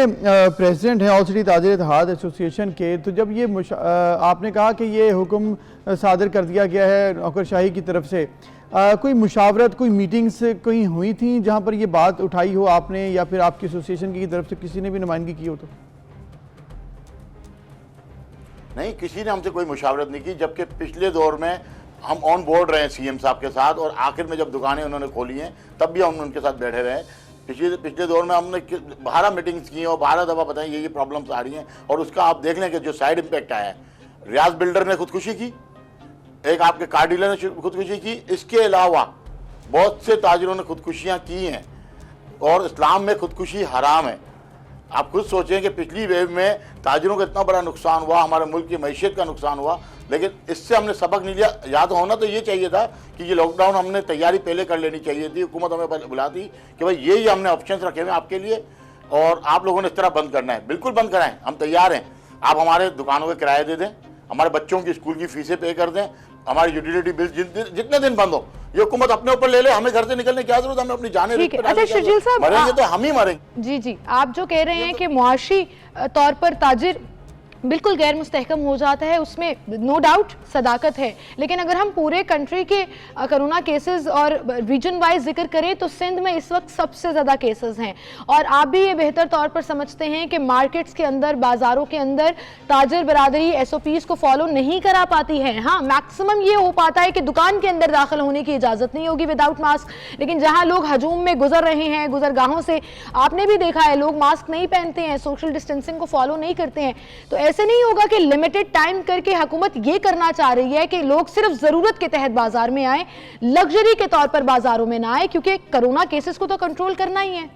प्रेसिडेंट हैं ऑल सिटी ताजिर इत्तेहाद एसोसिएशन के, तो जब ये आपने कहा कि ये हुक्म सादर कर दिया गया है नौकरशाही की तरफ से, कोई मुशावरत, कोई मीटिंग्स कोई हुई थी जहाँ पर ये बात उठाई हो आपने या फिर आपकी एसोसिएशन की तरफ से किसी ने भी नुमाइंदगी की हो? तो नहीं, किसी ने हमसे कोई मुशावरत नहीं की, जबकि पिछले दौर में हम ऑन बोर्ड रहे सीएम साहब के साथ और आखिर में जब दुकानें उन्होंने खोली हैं तब भी हम उनके साथ बैठे रहे। पिछले दौर में हमने 12 मीटिंग्स की और 12 दफ़ा बताएं ये प्रॉब्लम्स आ रही हैं और उसका आप देख लें कि जो साइड इम्पैक्ट आया है। रियाज बिल्डर ने खुदकुशी की, एक आपके कार डीलर ने खुदकुशी की, इसके अलावा बहुत से ताजिरों ने खुदकुशियाँ की हैं और इस्लाम में खुदकुशी हराम है। आप खुद सोचें कि पिछली वेव में ताजिरों का इतना बड़ा नुकसान हुआ, हमारे मुल्क की मैशियत का नुकसान हुआ, लेकिन इससे हमने सबक नहीं लिया। याद होना तो ये चाहिए था कि ये लॉकडाउन हमने तैयारी पहले कर लेनी चाहिए थी। हुकूमत हमें बुलाती कि भाई ये ही हमने ऑप्शंस रखे हुए आपके लिए और आप लोगों ने इस तरह बंद करना है। बिल्कुल बंद कराएं, हम तैयार हैं। आप हमारे दुकानों के किराए दे दें, हमारे बच्चों की स्कूल की फीसें पे कर दें, हमारी यूटिलिटी बिल जितने दिन बंद हो ये हुकूमत अपने ऊपर ले ले। हमें घर से निकलने की क्या जरूरत है? हमें अपनी जाने अच्छा शर्जील साहब, मरेंगे तो हम ही मरेंगे। जी जी, आप जो कह रहे हैं कि मुआशी तौर पर ताजिर बिल्कुल गैर मुस्तहकम हो जाता है, उसमें नो डाउट सदाकत है, लेकिन अगर हम पूरे कंट्री के कोरोना केसेस और रीजन वाइज जिक्र करें तो सिंध में इस वक्त सबसे ज़्यादा केसेस हैं और आप भी ये बेहतर तौर पर समझते हैं कि मार्केट्स के अंदर, बाज़ारों के अंदर ताजिर बरादरी SOPs को फॉलो नहीं करा पाती है। हाँ, मैक्सिमम ये हो पाता है कि दुकान के अंदर दाखिल होने की इजाज़त नहीं होगी विदाउट मास्क, लेकिन जहाँ लोग हजूम में गुजर रहे हैं, गुजरगाहों से आपने भी देखा है लोग मास्क नहीं पहनते हैं, सोशल डिस्टेंसिंग को फॉलो नहीं करते हैं। तो ऐसे नहीं होगा कि लिमिटेड टाइम करके हुकूमत ये करना चाह रही है कि लोग सिर्फ जरूरत के तहत बाजार में आए, लग्जरी के तौर पर बाजारों में ना आए, क्योंकि कोरोना केसेस को तो कंट्रोल करना ही है।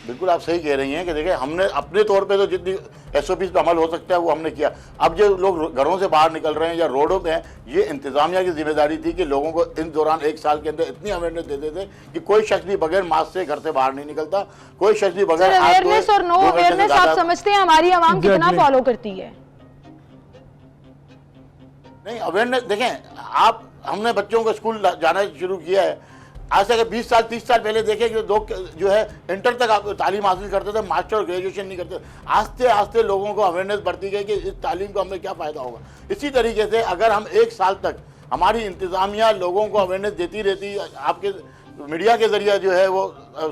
बिल्कुल आप सही कह रही हैं कि देखिए हमने अपने तौर पे तो जितनी SOPs पे अमल हो सकता है वो हमने किया। अब जो लोग घरों से बाहर निकल रहे हैं या रोडों पे हैं, ये इंतजामिया की जिम्मेदारी थी कि लोगों को इन दौरान 1 साल के अंदर इतनी अवेयरनेस दे देते कि कोई शख्स भी बगैर मास्क से घर से बाहर नहीं निकलता, कोई शख्स भी बगैर अवेयरनेस और नो अवेयरनेस आप समझते हैं हमारी आवाम कितना फॉलो करती है? नहीं, अवेयरनेस देखें आप, हमने बच्चों को स्कूल जाना शुरू किया है आज से। अगर 20 साल 30 साल पहले देखें कि लोग जो है इंटर तक आप तालीम हासिल करते थे, मास्टर और ग्रेजुएशन नहीं करते। आस्ते आस्ते लोगों को अवेयरनेस बढ़ती गई कि इस तालीम को हमें क्या फ़ायदा होगा। इसी तरीके से अगर हम 1 साल तक हमारी इंतज़ामिया लोगों को अवेयरनेस देती रहती, आपके मीडिया के जरिए जो है वो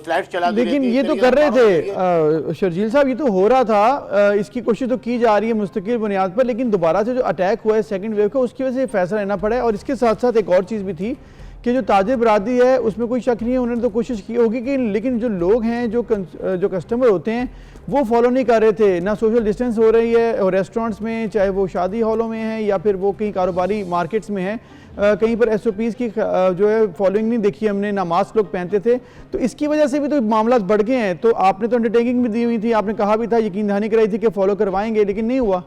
स्लाइड्स चला, लेकिन ये तो कर रहे थे शर्जील साहब, ये तो हो रहा था, इसकी कोशिश तो की जा रही है मुस्तकिल बुनियाद पर, लेकिन दोबारा से जो अटैक हुआ है सेकंड वेव का, उसकी वजह से फैसला लेना पड़ा है। और इसके साथ साथ एक और चीज़ भी थी कि जो ताजिर बरादरी है उसमें कोई शक नहीं है, उन्होंने तो कोशिश की होगी कि, लेकिन जो लोग हैं जो कस्टमर होते हैं वो फॉलो नहीं कर रहे थे। ना सोशल डिस्टेंस हो रही है और रेस्टोरेंट्स में, चाहे वो शादी हॉलों में है या फिर वो कहीं कारोबारी मार्केट्स में है, कहीं पर SOPs की जो है फॉलोइंग नहीं देखी हमने, ना मास्क लोग पहनते थे। तो इसकी वजह से भी तो मामला बढ़ गए हैं। तो आपने तो अंडरटेकिंग भी दी हुई थी, आपने कहा भी था, यकीन दहानी कराई थी कि फॉलो करवाएंगे, लेकिन नहीं हुआ।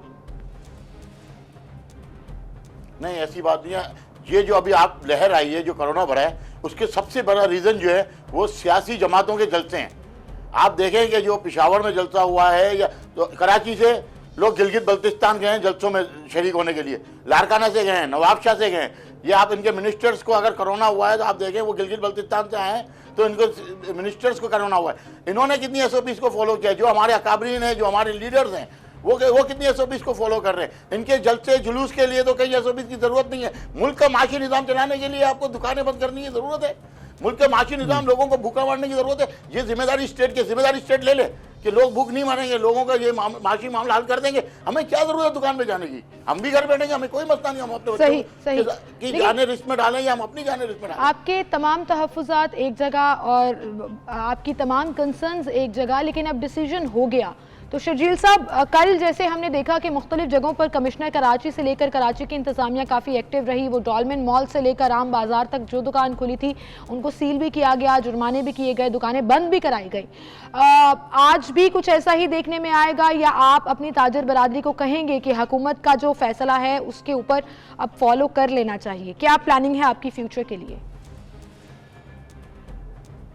नहीं, ऐसी बात नहीं है। ये जो अभी आप लहर आई है, जो कोरोना बढ़ा है, उसके सबसे बड़ा रीज़न जो है वो सियासी जमातों के जलसे हैं। आप देखें कि जो पिशावर में जलसा हुआ है, या तो कराची से लोग गिलगित बल्तिस्तान गए हैं जलसों में शरीक होने के लिए, लारकाना से गए हैं, नवाबशाह से गए हैं। ये आप इनके मिनिस्टर्स को, अगर कोरोना हुआ है तो आप देखें वो गिलगित बल्तिस्तान से आए हैं, तो इनको मिनिस्टर्स को कोरोना हुआ है। इन्होंने कितनी SOPs को फॉलो किया? जो हमारे अकाबरीन हैं, जो हमारे लीडर्स हैं, वो कितनी SOPs को फॉलो कर रहे हैं। इनके जलसे जुलूस के लिए तो कई SOPs की जरूरत नहीं है। मुल्क का माशी निज़ाम चलाने के लिए आपको दुकानें बंद करने की जरूरत है। मुल्क का माशी निज़ाम, लोगों को भूखा मारने की जरूरत है। ये जिम्मेदारी स्टेट ले ले कि लोग भूख नहीं मारेंगे, लोगों का ये माशी मामला हल कर देंगे। हमें क्या जरूरत है दुकान पे जाने की? हम भी घर बैठेंगे, हमें कोई मसला नहीं। हम अपने बच्चों की जाने रिस्क में डालें या हम अपनी जाने रिस्क में डालें। आपके तमाम तहफ़्फ़ुज़ात एक जगह और आपकी तमाम कंसर्न्स एक जगह, लेकिन अब डिसीजन हो गया। तो शर्जील साहब, कल जैसे हमने देखा कि मुख्तलिफ जगहों पर कमिश्नर कराची से लेकर कराची की इंतज़ामिया काफ़ी एक्टिव रही। वो डॉलमेन मॉल से लेकर आम बाज़ार तक जो दुकान खुली थी उनको सील भी किया गया, जुर्माने भी किए गए, दुकानें बंद भी कराई गई। आज भी कुछ ऐसा ही देखने में आएगा, या आप अपनी ताजिर बरादरी को कहेंगे कि हुकूमत का जो फैसला है उसके ऊपर अब फॉलो कर लेना चाहिए? क्या प्लानिंग है आपकी फ्यूचर के लिए?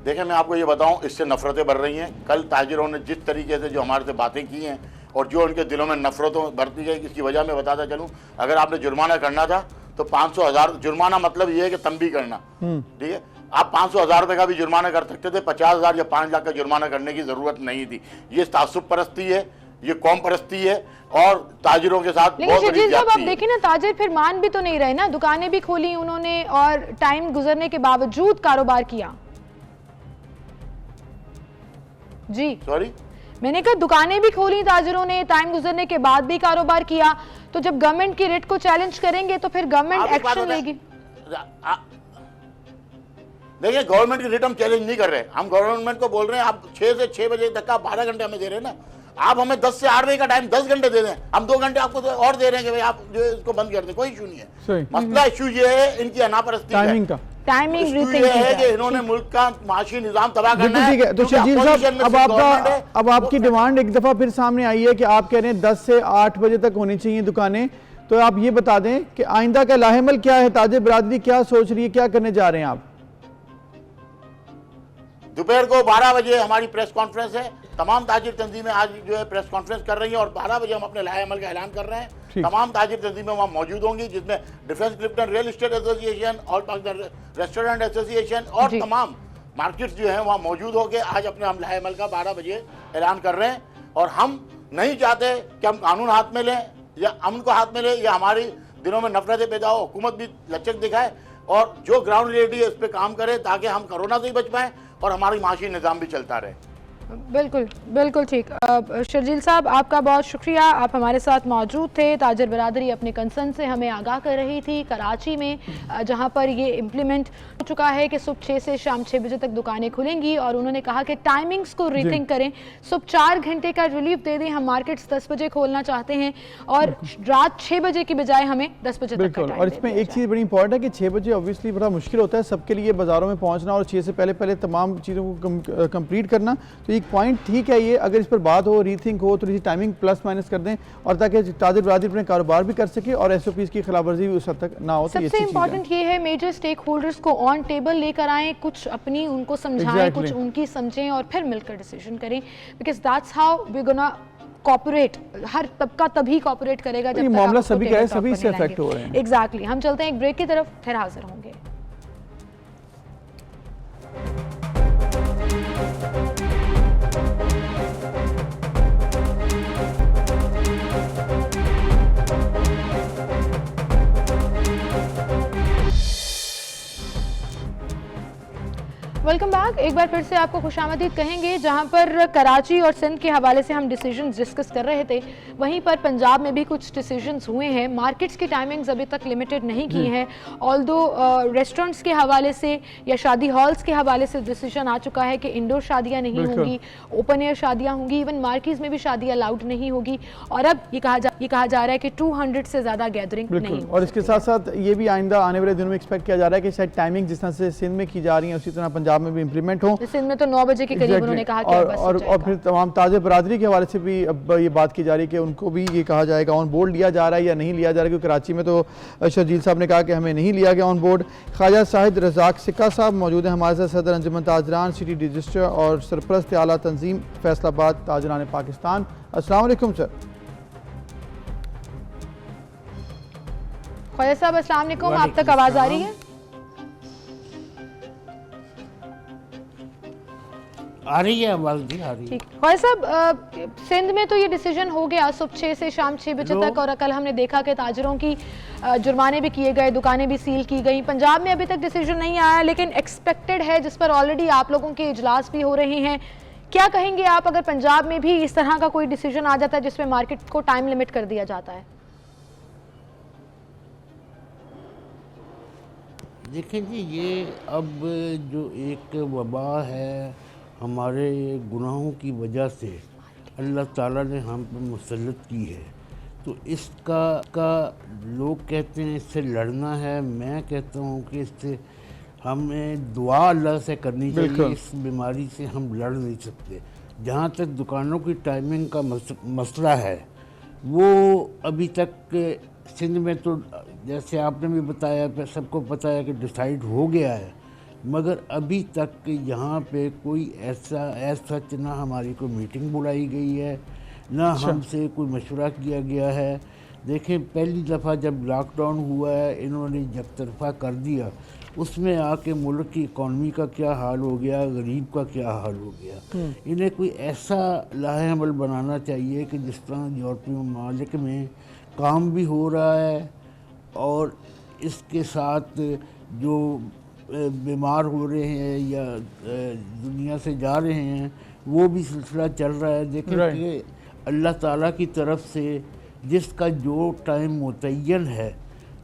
देखिए, मैं आपको ये बताऊं, इससे नफरतें बढ़ रही हैं। कल ताजिरों ने जिस तरीके से जो हमारे से बातें की हैं और जो उनके दिलों में नफरतों बढ़ती गई, इसकी वजह मैं बताता चलूं। अगर आपने जुर्माना करना था तो 500,000 जुर्माना, मतलब ये है कि तंबी करना, ठीक है। आप 500,000 रुपये का भी जुर्माना कर सकते थे, 50,000 या 5 लाख का जुर्माना करने की जरूरत नहीं थी। ये तासुब परस्ती है, ये कौम परस्ती है और ताजिरों के साथ बहुत बड़ी लेकिन ज्यादती आप है। देखिए ना, ताजिर फिर मान भी तो नहीं रहे ना, दुकानें भी खोली उन्होंने और टाइम गुजरने के बावजूद कारोबार किया। जी सॉरी, मैंने कहा दुकानें भी खोली ताजिरों ने, टाइम गुजरने के बाद भी कारोबार किया। तो जब गवर्नमेंट की रेट को चैलेंज करेंगे तो फिर गवर्नमेंट एक्शन लेगी। देखिए, गवर्नमेंट की रेट हम चैलेंज नहीं कर रहे। हम गवर्नमेंट को बोल रहे हैं आप 6 से 6 बजे तक का 12 घंटे हमें दे रहे हैं ना। आप हमें 10 से 8 बजे का टाइम 10 घंटे दे दें, हम 2 घंटे आपको और दे रहे हैं कि भाई आप जो है इसको बंद कर दें, कोई इशू नहीं है। मसला इशू ये है इनकी अनापरस्ती टाइमिंग का, टाइमिंग है कि इन्होंने मुल्क का माशी निजाम तबाह करना है। ठीक है। तो शर्जील साहब, अब आपकी डिमांड एक दफा फिर सामने आई है कि आप कह रहे हैं 10 से 8 बजे तक होनी चाहिए दुकानें। तो आप ये बता दें कि आइंदा का लाहेमल क्या है, ताजिर बरादरी क्या सोच रही है, क्या करने जा रहे हैं आप? दोपहर को 12 बजे हमारी प्रेस कॉन्फ्रेंस है। तमाम ताजिर तंजीमें आज जो है प्रेस कॉन्फ्रेंस कर रही हैं और 12 बजे हम अपने लाहेमल का ऐलान कर रहे हैं। तमाम ताजिर तंजीमें वहाँ मौजूद होंगी, जिसमें defence Clifton real estate association, all Pakistan restaurant association और तमाम मार्केट्स जो हैं वहाँ मौजूद होकर आज अपने हम लाहेमल का 12 बजे ऐलान कर रहे हैं। और हम नहीं चाहते कि हम कानून हाथ में लें या अमन को हाथ में लें या हमारी दिलों में नफरतें पैदा हो। हुकूमत भी लचक दिखाए और जो ग्राउंड रियलिटी है उस पर काम करे ताकि हम कोरोना से ही बच पाएँ और हमारी माशी निज़ाम भी चलता रहे। बिल्कुल बिल्कुल ठीक। शर्जील साहब, आपका बहुत शुक्रिया, आप हमारे साथ मौजूद थे। ताजिर बरादरी अपने कंसर्न से हमें आगाह कर रही थी कराची में, जहां पर ये इम्प्लीमेंट हो चुका है कि सुबह 6 से शाम 6 बजे तक दुकानें खुलेंगी। और उन्होंने कहा कि टाइमिंग्स को रीथिंक करें, सुबह 4 घंटे का रिलीफ दे दें। हम मार्केट्स 10 बजे खोलना चाहते हैं और रात 6 बजे की बजाय हमें 10 बजे तक का टाइम। और इसमें एक चीज़ बड़ी इंपॉर्टेंट है कि 6 बजे ऑब्वियसली बड़ा मुश्किल होता है सबके लिए बाज़ारों में पहुँचना और 6 से पहले तमाम चीज़ों को कंप्लीट करना। तो पीक पॉइंट ठीक है ये, अगर इस पर बात हो, रीथिंक हो, थोड़ी सी टाइमिंग प्लस माइनस कर दें और ताकि ताजिर बरादरी अपने कारोबार भी कर सके और SOPs की खिलाफवर्जी भी उस हद तक ना हो। सबसे इम्पोर्टेंट ये है मेजर स्टेक होल्डर्स को ऑन टेबल लेकर आएं, कुछ अपनी उनको समझाएं, कुछ उनकी समझें और फिर मिलकर डिसीजन करें, because that's how we gonna cooperate. हर तबका तभी कॉपरेट करेगा जब मामला सभी का है, सभी इससे अफेक्ट हो रहे हैं। एग्जैक्टली। हम चलते हैं एक ब्रेक की तरफ, फिर हाजिर होंगे। Welcome back. एक बार फिर से आपको खुशामदीद कहेंगे। जहां पर कराची और सिंध के हवाले से हम डिसीजंस डिस्कस कर रहे थे, वहीं पर पंजाब में भी कुछ डिसीजंस हुए हैं। मार्केट्स की टाइमिंग्स अभी तक लिमिटेड नहीं की हैं, ऑल्दो रेस्टोरेंट्स के हवाले से या शादी हॉल्स के हवाले से डिसीजन आ चुका है कि इंडोर शादियां नहीं होंगी, ओपन एयर शादियां होंगी, इवन मार्केट्स में भी शादियां अलाउड नहीं होगी। और अब ये कहा जा रहा है कि 200 से ज़्यादा गैदरिंग नहीं। और इसके साथ साथ ये भी आइंदा आने वाले दिनों में एक्सपेक्ट किया जा रहा है कि शायद टाइमिंग जिस तरह से सिंध में की जा रही है उसी तरह पंजाब में भी इंप्लीमेंट हो। सिंध में तो 9 बजे के करीब उन्होंने कहा कि और फिर तमाम ताजे बरादरी के हवाले से भी अब ये बात की जा रही है कि उनको भी ये कहा जाएगा ऑन बोर्ड लिया जा रहा है या नहीं लिया जा रहा है, क्योंकि कराची में तो शर्जील साहब ने कहा कि हमें नहीं लिया गया ऑन बोर्ड। ख्वाजा शाहिद रज़ाक सिक्का साहब मौजूद हैं हमारे साथ, सदर अंजुमन ताजरान सिटी रजिस्टर और सरपरस्त आला तंजीम फैसलाबाद ताजरान पाकिस्तान। अस्सलाम वालेकुम सर। ख्वाजा साहब अस्सलाम वालेकुम, आप तक आवाज़ आ रही है? आ रही है आवाज़ जी, आ रही है। ठीक। ख्वाजा साहब, सिंध में तो ये डिसीजन हो गया सुबह 6 से शाम 6 बजे तक, और कल हमने देखा कि ताजरों की जुर्माने भी किए गए, दुकानें भी सील की गई। पंजाब में अभी तक डिसीजन नहीं आया, लेकिन एक्सपेक्टेड है, जिस पर ऑलरेडी आप लोगों के इजलास भी हो रहे हैं। क्या कहेंगे आप अगर पंजाब में भी इस तरह का कोई डिसीजन आ जाता है जिसमें मार्केट को टाइम लिमिट कर दिया जाता है? देखिए जी, ये अब जो एक वबा है हमारे गुनाहों की वजह से अल्लाह ताला ने हम पर मुसल्लत की है, तो इसका लोग कहते हैं इससे लड़ना है, मैं कहता हूँ कि इससे हमें दुआ अल्लाह से करनी चाहिए। इस बीमारी से हम लड़ नहीं सकते। जहाँ तक दुकानों की टाइमिंग का मसला है, वो अभी तक सिंध में तो जैसे आपने भी बताया, सबको पता है कि डिसाइड हो गया है, मगर अभी तक यहाँ पे कोई ऐसा ना हमारी कोई मीटिंग बुलाई गई है, ना हमसे कोई मशवरा किया गया है। देखें, पहली दफ़ा जब लॉकडाउन हुआ है इन्होंने जब तरफा कर दिया, उसमें आके मुल्क की इकॉनमी का क्या हाल हो गया, गरीब का क्या हाल हो गया। इन्हें कोई ऐसा लाहे अमल बनाना चाहिए कि जिस तरह यूरोपीय ममालिक में काम भी हो रहा है और इसके साथ जो बीमार हो रहे हैं या दुनिया से जा रहे हैं वो भी सिलसिला चल रहा है। देखिए कि अल्लाह ताला की तरफ से जिसका जो टाइम मुतय्यन है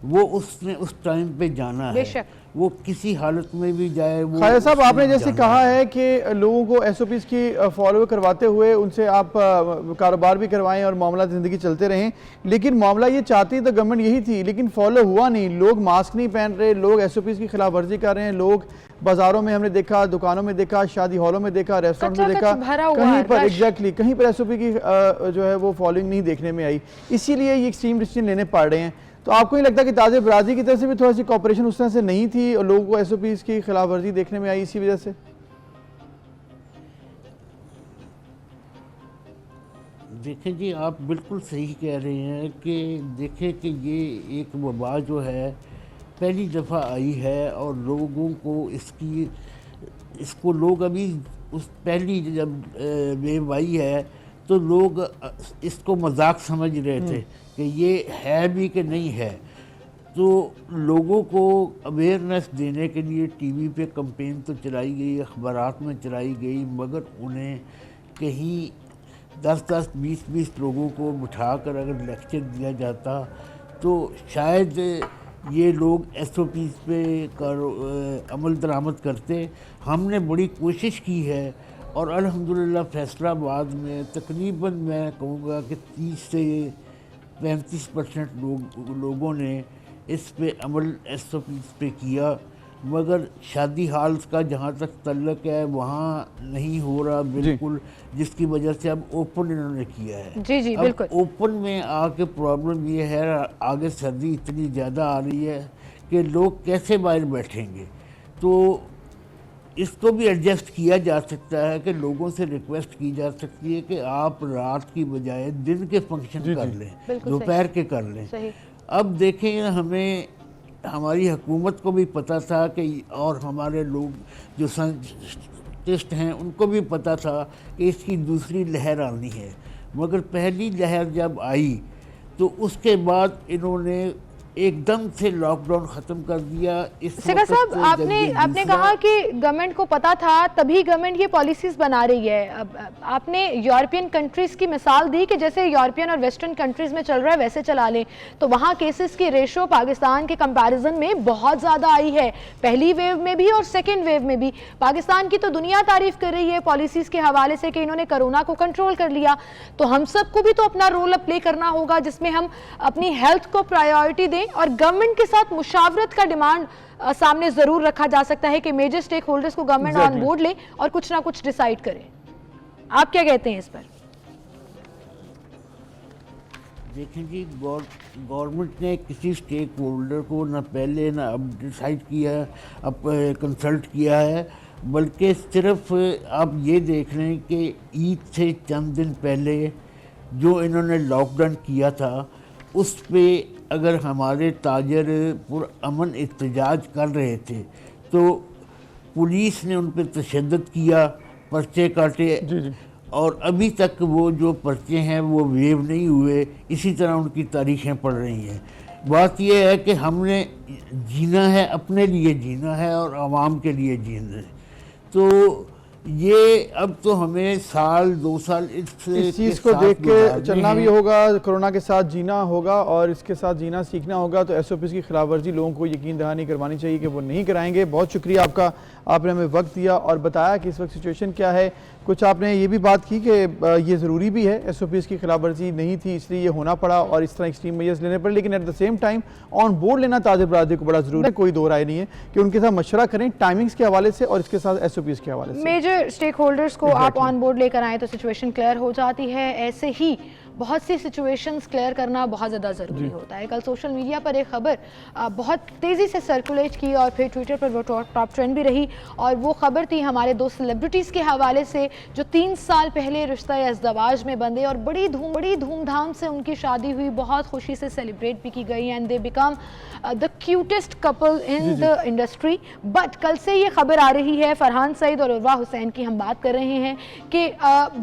वो उसने उस टाइम पे जाना है, वो किसी हालत में भी जाए। वो ख्वाजा साहब, आपने जैसे कहा है कि लोगों को SOPs की फॉलो करवाते हुए उनसे आप कारोबार भी करवाएं और मामला ज़िंदगी चलते रहें, लेकिन मामला ये चाहती तो गवर्नमेंट यही थी, लेकिन फॉलो हुआ नहीं। लोग मास्क नहीं पहन रहे, लोग SOPs की खिलाफ वर्जी कर रहे हैं, लोग बाज़ारों में हमने देखा, दुकानों में देखा, शादी हॉलों में देखा, रेस्टोरेंट में देखा, कहीं पर एग्जैक्टली कहीं पर SOP की जो है वो फॉलोइंग नहीं देखने में आई। इसीलिए ये एक्सट्रीम डिसीजन लेने पड़ रहे हैं। तो आपको नहीं लगता कि ताजे बरादरी की तरफ से भी थोड़ी सी कॉपरेशन उस तरह से नहीं थी और लोगों को SOPs की खिलाफ वर्जी देखने में आई इसी वजह से? देखें जी, आप बिल्कुल सही कह रहे हैं कि देखें कि ये एक वबा जो है पहली दफ़ा आई है और लोगों को इसको लोग अभी उस पहली जब वेव आई है तो लोग इसको मजाक समझ रहे थे कि ये है भी कि नहीं है। तो लोगों को अवेयरनेस देने के लिए टीवी पे कैंपेन तो चलाई गई, अखबारात में चलाई गई, मगर उन्हें कहीं 10-10, 20-20 लोगों को बिठाकर अगर लेक्चर दिया जाता तो शायद ये लोग SOPs पे अमल दरामद करते। हमने बड़ी कोशिश की है और अल्हम्दुलिल्लाह फैसलाबाद में तकरीबन मैं कहूँगा कि 30 से 35% लोगों ने इस पे अमल SOPs पे किया मगर शादी हाल का जहाँ तक तल्लक है वहाँ नहीं हो रहा बिल्कुल, जिसकी वजह से अब ओपन इन्होंने किया है। जी जी अब बिल्कुल। ओपन में आके प्रॉब्लम ये है, आगे सर्दी इतनी ज़्यादा आ रही है कि लोग कैसे बाहर बैठेंगे। तो इसको भी एडजस्ट किया जा सकता है कि लोगों से रिक्वेस्ट की जा सकती है कि आप रात की बजाय दिन के फंक्शन कर लें, बिल्कुल दोपहर के कर लें। सही। अब देखें, हमें हमारी हुकूमत को भी पता था कि, और हमारे लोग जो साइंटिस्ट हैं उनको भी पता था कि इसकी दूसरी लहर आनी है, मगर पहली लहर जब आई तो उसके बाद इन्होंने एकदम से लॉकडाउन खत्म कर दिया। इस शेखर साहब, आपने कहा कि गवर्नमेंट को पता था तभी गवर्नमेंट ये पॉलिसीज बना रही है। अब आपने यूरोपियन कंट्रीज की मिसाल दी कि जैसे यूरोपियन और वेस्टर्न कंट्रीज में चल रहा है वैसे चला लें, तो वहाँ केसेस की रेशो पाकिस्तान के कंपैरिजन में बहुत ज़्यादा आई है, पहली वेव में भी और सेकेंड वेव में भी। पाकिस्तान की तो दुनिया तारीफ कर रही है पॉलिसीज के हवाले से कि इन्होंने कोरोना को कंट्रोल कर लिया, तो हम सबको भी तो अपना रोल प्ले करना होगा जिसमें हम अपनी हेल्थ को प्रायोरिटी दें और गवर्नमेंट के साथ मुशावरत का डिमांड सामने जरूर रखा जा सकता है कि मेजर स्टेक होल्डर्स को गवर्नमेंट ऑन बोर्ड ले और कुछ ना कुछ डिसाइड करे। आप क्या कहते हैं इस पर? देखें जी, गवर्नमेंट ने किसी स्टेक होल्डर को ना पहले ना अब डिसाइड किया, अब कंसल्ट किया है, बल्कि सिर्फ आप ये देख रहे हैं कि ईद से चंद दिन पहले जो इन्होंने लॉकडाउन किया था उस पे अगर हमारे ताजर पुरअमन एहतजाज कर रहे थे तो पुलिस ने उन पर तशद्दुद किया, पर्चे काटे, और अभी तक वो जो पर्चे हैं वो वेव नहीं हुए, इसी तरह उनकी तारीखें पड़ रही हैं। बात यह है कि हमने जीना है, अपने लिए जीना है और आवाम के लिए जीना है। तो ये अब तो हमें साल 2 साल इस चीज़ को देख के चलना भी होगा, कोरोना के साथ जीना होगा और इसके साथ जीना सीखना होगा। तो एसओपीज़ की खिलाफवर्जी लोगों को यकीन दहानी करवानी चाहिए कि वो नहीं कराएंगे। बहुत शुक्रिया आपका, आपने हमें वक्त दिया और बताया कि इस वक्त सिचुएशन क्या है। कुछ आपने ये भी बात की कि ये ज़रूरी भी है, एसओपीज़ की खिलाफवर्जी नहीं थी इसलिए ये होना पड़ा और इस तरह एक्सट्रीम मेजर्स लेने पड़े, लेकिन at the same time on board लेना ताजर बरादरी को बड़ा ज़रूरी है। कोई दो राय नहीं है कि उनके साथ मशवरा करें टाइमिंग्स के हवाले से और इसके साथ एसओपीज़ के हवाले से। मेजर स्टेक होल्डर्स को आप ऑन बोर्ड लेकर आए तो सिचुएशन क्लियर हो जाती है। ऐसे ही बहुत सी सिचुएशंस क्लियर करना बहुत ज़्यादा ज़रूरी होता है। कल सोशल मीडिया पर एक खबर बहुत तेज़ी से सर्कुलेट की और फिर ट्विटर पर वो टॉप ट्रेंड भी रही, और वो खबर थी हमारे 2 सेलिब्रिटीज़ के हवाले से जो 3 साल पहले रिश्ता अज़दवाज में बंधे और बड़ी धूमधाम से उनकी शादी हुई, बहुत खुशी से सेलिब्रेट भी की गई and they become the cutest couple in the industry. But कल से ये खबर आ रही है, फरहान सईद और उर्वा हुसैन की हम बात कर रहे हैं कि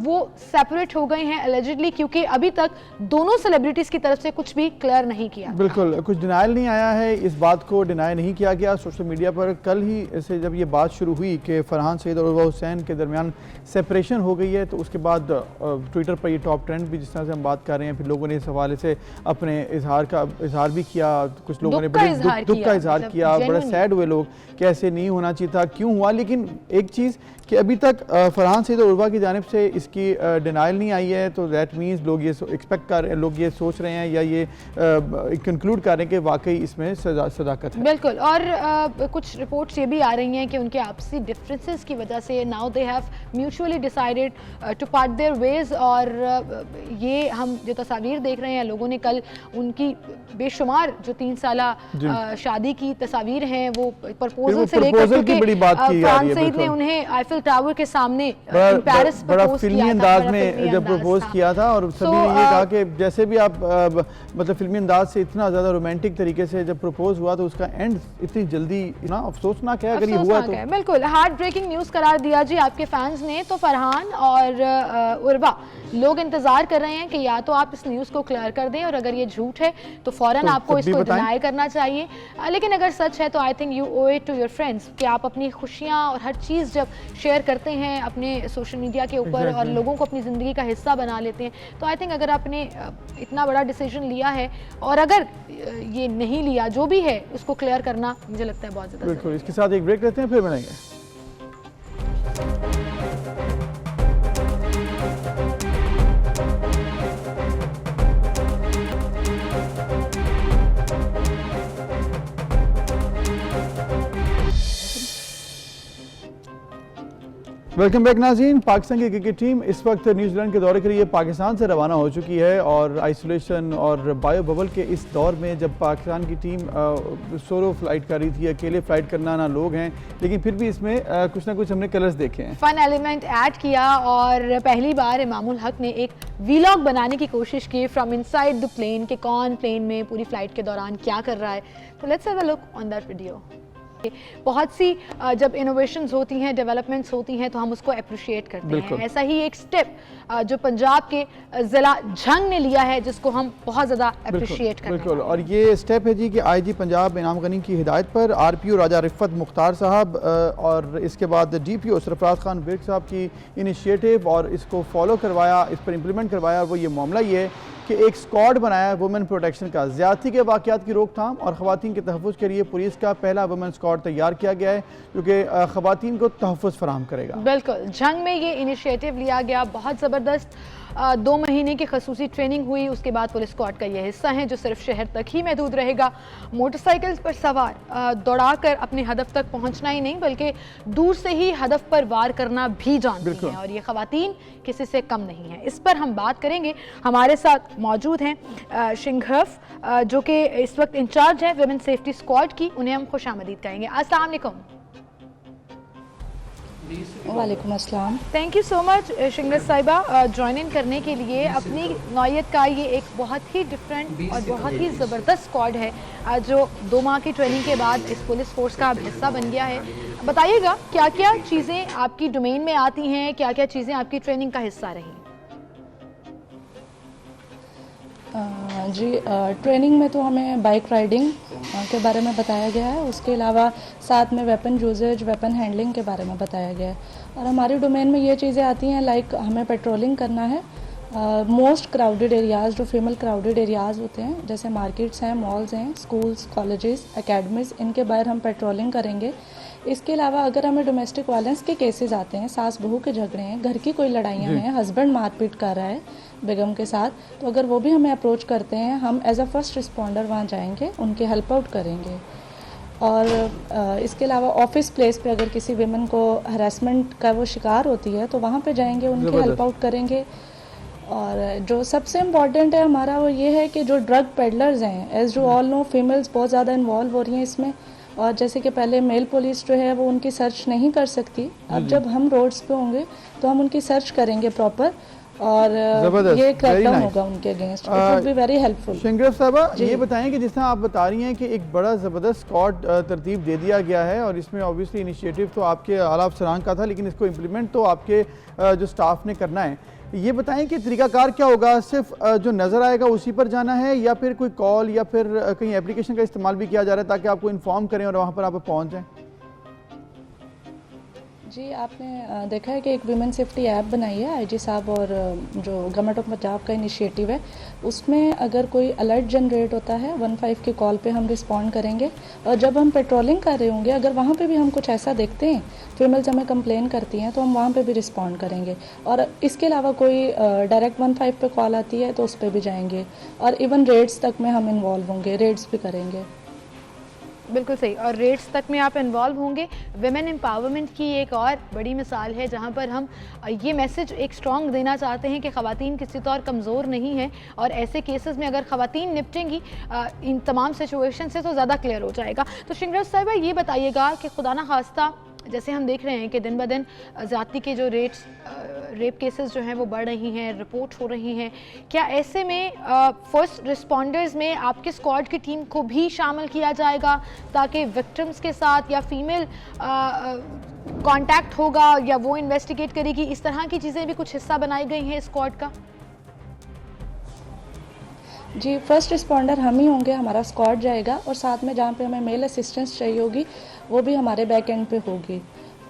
वो सेपरेट हो गए हैं एलिजिडली, क्योंकि अभी तक दोनों सेलिब्रिटीज की तरफ से कुछ भी क्लियर नहीं किया। बिल्कुल कुछ डिनायल नहीं आया है, इस बात को डिनाई नहीं किया गया। सोशल मीडिया पर कल ही से जब ये बात शुरू हुई कि फरहान सईद और उर्वा हुसैन के दरमियान सेपरेशन हो गई है, तो उसके बाद ट्विटर पर ये टॉप ट्रेंड भी जिस तरह से हम बात कर रहे हैं, फिर लोगों ने इस हवाले से अपने इजहार भी किया। कुछ लोगों ने बड़े दुख का इजहार किया, बड़ा सैड हुए लोग कि ऐसे नहीं होना चाहिए था, क्यों हुआ। लेकिन एक चीज़ कि अभी तक फरहान सईद और उर्वा की जानिब से इसकी डिनाइल नहीं आई है, तो दैट मीन्स लोग ये एक्सपेक्ट कर रहे हैं, लोग ये सोच रहे हैं या ये कंक्लूड कर रहे हैं कि वाकई इसमें सदाकत है। बिल्कुल। और कुछ रिपोर्ट्स ये भी आ रही हैं कि उनके आपसी डिफरेंसेस की वजह से now they have mutually decided to part their ways. और ये हम जो तस्वीर देख रहे हैं, लोगों ने कल उनकी बेशुमार जो 3 साला शादी की तस्वीर हैं वो प्रपोजल से लेकर, फरहान सईद ने उन्हें आईफिल टावर के सामने पेरिस बड़ा फिल्मी अंदाज में जब प्रपोज किया था और सभी ने ये कहा कि जैसे भी आप मतलब फिल्मी अंदाज से इतना ज्यादा रोमांटिक तरीके से जब प्रपोज हुआ तो उसका एंड इतनी जल्दी ना अफसोसनाक है अगर ये हुआ तो। बिल्कुल हार्ट ब्रेकिंग न्यूज करार दिया जी आपके फैंस ने। तो फरहान और उर्वा लोग इंतजार कर रहे हैं कि या तो आप इस न्यूज़ को क्लियर कर दें और अगर ये झूठ है तो फौरन आपको इसको डिनाई करना चाहिए, लेकिन अगर सच है तो I think you owe it to your friends कि आप अपनी खुशियाँ और हर चीज़ जब शेयर करते हैं अपने सोशल मीडिया के ऊपर और लोगों को अपनी ज़िंदगी का हिस्सा बना लेते हैं, तो आई थिंक अगर आपने इतना बड़ा डिसीजन लिया है और अगर ये नहीं लिया, जो भी है उसको क्लियर करना मुझे लगता है बहुत ज़्यादा। बिल्कुल, इसके साथ एक ब्रेक लेते हैं फिर मिलेंगे। वेलकम बैक नाज़रीन। पाकिस्तान की क्रिकेट टीम इस वक्त न्यूजीलैंड के दौरे के लिए पाकिस्तान से रवाना हो चुकी है और आइसोलेशन और बायो बबल के इस दौर में जब पाकिस्तान की टीम सोलो फ्लाइट कर रही थी, अकेले फ्लाइट करना ना लोग हैं, लेकिन फिर भी इसमें कुछ ना कुछ हमने कलर्स देखे हैं, फन एलिमेंट ऐड किया और पहली बार इमामुल हक ने एक वीलॉग बनाने की कोशिश की फ्रॉम इनसाइड द प्लेन कि कौन प्लेन में पूरी फ्लाइट के दौरान क्या कर रहा है। तो let's have a look on that video. बहुत सी जब इनोवेशंस होती हैं, डेवलपमेंट्स होती हैं तो हम उसको अप्रिशिएट करते हैं। ऐसा ही एक स्टेप जो पंजाब के ज़िला झंग ने लिया है जिसको हम बहुत ज़्यादा अप्रिशिएट करते हैं। बिल्कुल, और ये स्टेप है जी कि आईजी पंजाब इनाम गनी की हिदायत पर आरपीओ राजा रिफ़त मुख्तार साहब और इसके बाद डीपीओ सरफराज खान विर्क साहब की इनिशिएटिव और इसको फॉलो करवाया, इस पर इम्प्लीमेंट करवाया। और वो ये मामला ये है कि एक स्क्वाड बनाया वुमेन प्रोटेक्शन का, ज़्यादती के वाक़यात की रोकथाम और ख़वातीन के तहफ़्फ़ुज़ के लिए पुलिस का पहला वुमेन स्क्वाड तैयार किया गया है जो कि ख़वातीन को तहफ़्फ़ुज़ फराहम करेगा। बिल्कुल, झंग में ये इनिशिएटिव लिया गया, बहुत ज़बरदस्त 2 महीने की खसूसी ट्रेनिंग हुई। उसके बाद पुलिस स्क्वाड का ये हिस्सा है जो सिर्फ शहर तक ही महदूद रहेगा। मोटरसाइकिल पर सवार दौड़ाकर अपने हदफ तक पहुंचना ही नहीं बल्कि दूर से ही हदफ पर वार करना भी जानती हैं और ये ख़वातीन किसी से कम नहीं है। इस पर हम बात करेंगे। हमारे साथ मौजूद हैं शिंगरफ जो कि इस वक्त इंचार्ज है वुमेन सेफ्टी स्क्वाड की, उन्हें हम खुशामदीद कहेंगे। अस्सलाम वालेकुम। वालेकुम अस्सलाम। थैंक यू सो मच शिंगरफ साहिबा ज्वाइन इन करने के लिए। अपनी नौयत का ये एक बहुत ही डिफरेंट और बहुत ही ज़बरदस्त स्क्वाड है जो 2 माह की ट्रेनिंग के बाद इस पुलिस फोर्स का अब हिस्सा बन गया है। बताइएगा क्या क्या चीज़ें आपकी डोमेन में आती हैं, क्या क्या चीज़ें आपकी ट्रेनिंग का हिस्सा रही? जी, ट्रेनिंग में तो हमें बाइक राइडिंग के बारे में बताया गया है, उसके अलावा साथ में वेपन यूजेज, वेपन हैंडलिंग के बारे में बताया गया है। और हमारी डोमेन में ये चीज़ें आती हैं लाइक हमें पेट्रोलिंग करना है मोस्ट क्राउडेड एरियाज़, जो फीमेल क्राउडेड एरियाज़ होते हैं जैसे मार्केट्स हैं, मॉल्स हैं, स्कूल्स, कॉलेजेस, एकेडमीज़, इनके बाहर हम पेट्रोलिंग करेंगे। इसके अलावा अगर हमें डोमेस्टिक वायलेंस के केसेस आते हैं, सास बहू के झगड़े हैं, घर की कोई लड़ाइयाँ हैं, हस्बैंड मारपीट कर रहा है बेगम के साथ, तो अगर वो भी हमें अप्रोच करते हैं, हम एज अ फर्स्ट रिस्पॉन्डर वहाँ जाएंगे, उनके हेल्प आउट करेंगे। और इसके अलावा ऑफिस प्लेस पे अगर किसी विमेन को हरासमेंट का वो शिकार होती है तो वहाँ पे जाएंगे, उनकी हेल्प आउट करेंगे। और जो सबसे इम्पॉर्टेंट है हमारा वो ये है कि जो ड्रग पेडलर्स हैं, as you all know, females बहुत ज़्यादा इन्वॉल्व हो रही हैं इसमें। और जैसे कि पहले मेल पुलिस जो है वो उनकी सर्च नहीं कर सकती, अब जब हम रोड्स पे होंगे तो हम उनकी सर्च करेंगे प्रॉपर और ये क्रैकडाउन होगा उनके against. It would be very helpful. Shingraf साहबा, ये बताएं कि जिस तरह आप बता रही हैं कि एक बड़ा ज़बरदस्त स्क्वाड तरतीब दे दिया गया है और इसमें ऑब्वियसली इनिशिएटिव तो आपके आला अफसरान का था, लेकिन इसको इम्प्लीमेंट तो आपके जो स्टाफ ने करना है। ये बताएं कि तरीकाकार क्या होगा? सिर्फ जो नज़र आएगा उसी पर जाना है या फिर कोई कॉल या फिर कहीं एप्लीकेशन का इस्तेमाल भी किया जा रहा है ताकि आपको इन्फॉर्म करें और वहाँ पर आप पहुँच जाएँ? जी, आपने देखा है कि एक वुमेन सेफ्टी ऐप बनाई है आईजी साहब और जो गवर्नमेंट ऑफ पंजाब का इनिशिएटिव है, उसमें अगर कोई अलर्ट जनरेट होता है 15 की कॉल पे हम रिस्पॉन्ड करेंगे। और जब हम पेट्रोलिंग कर रहे होंगे, अगर वहाँ पे भी हम कुछ ऐसा देखते हैं, फीमेल्स हमें कंप्लेन करती हैं, तो हम वहाँ पे भी रिस्पॉन्ड करेंगे। और इसके अलावा कोई डायरेक्ट 15 पे कॉल आती है तो उस पर भी जाएंगे। और इवन रेड्स तक में हम इन्वॉल्व होंगे, रेड्स भी करेंगे। बिल्कुल सही, और रेट्स तक में आप इन्वॉल्व होंगे। विमेन एम्पावरमेंट की एक और बड़ी मिसाल है जहां पर हम ये मैसेज एक स्ट्रॉन्ग देना चाहते हैं कि ख़वातीन किसी तौर कमज़ोर नहीं हैं और ऐसे केसेस में अगर ख़वातीन निपटेंगी इन तमाम सिचुएशन से तो ज़्यादा क्लियर हो जाएगा। तो शिंगरफ साहिबा, ये बताइएगा कि खुदा ना खास्ता जैसे हम देख रहे हैं कि दिन ब दिन ज़्यादती के जो रेप केसेस जो हैं वो बढ़ रही हैं, रिपोर्ट हो रही हैं, क्या ऐसे में फर्स्ट रिस्पॉन्डर्स में आपके स्क्वाड की टीम को भी शामिल किया जाएगा ताकि विक्टिम्स के साथ या फीमेल कांटेक्ट होगा या वो इन्वेस्टिगेट करेगी, इस तरह की चीज़ें भी कुछ हिस्सा बनाई गई हैं स्क्वाड का? जी, फर्स्ट रिस्पॉन्डर हम ही होंगे, हमारा स्क्वाड जाएगा और साथ में जहाँ पे हमें मेल असिस्टेंस चाहिए होगी वो भी हमारे बैक एंड पे होगी।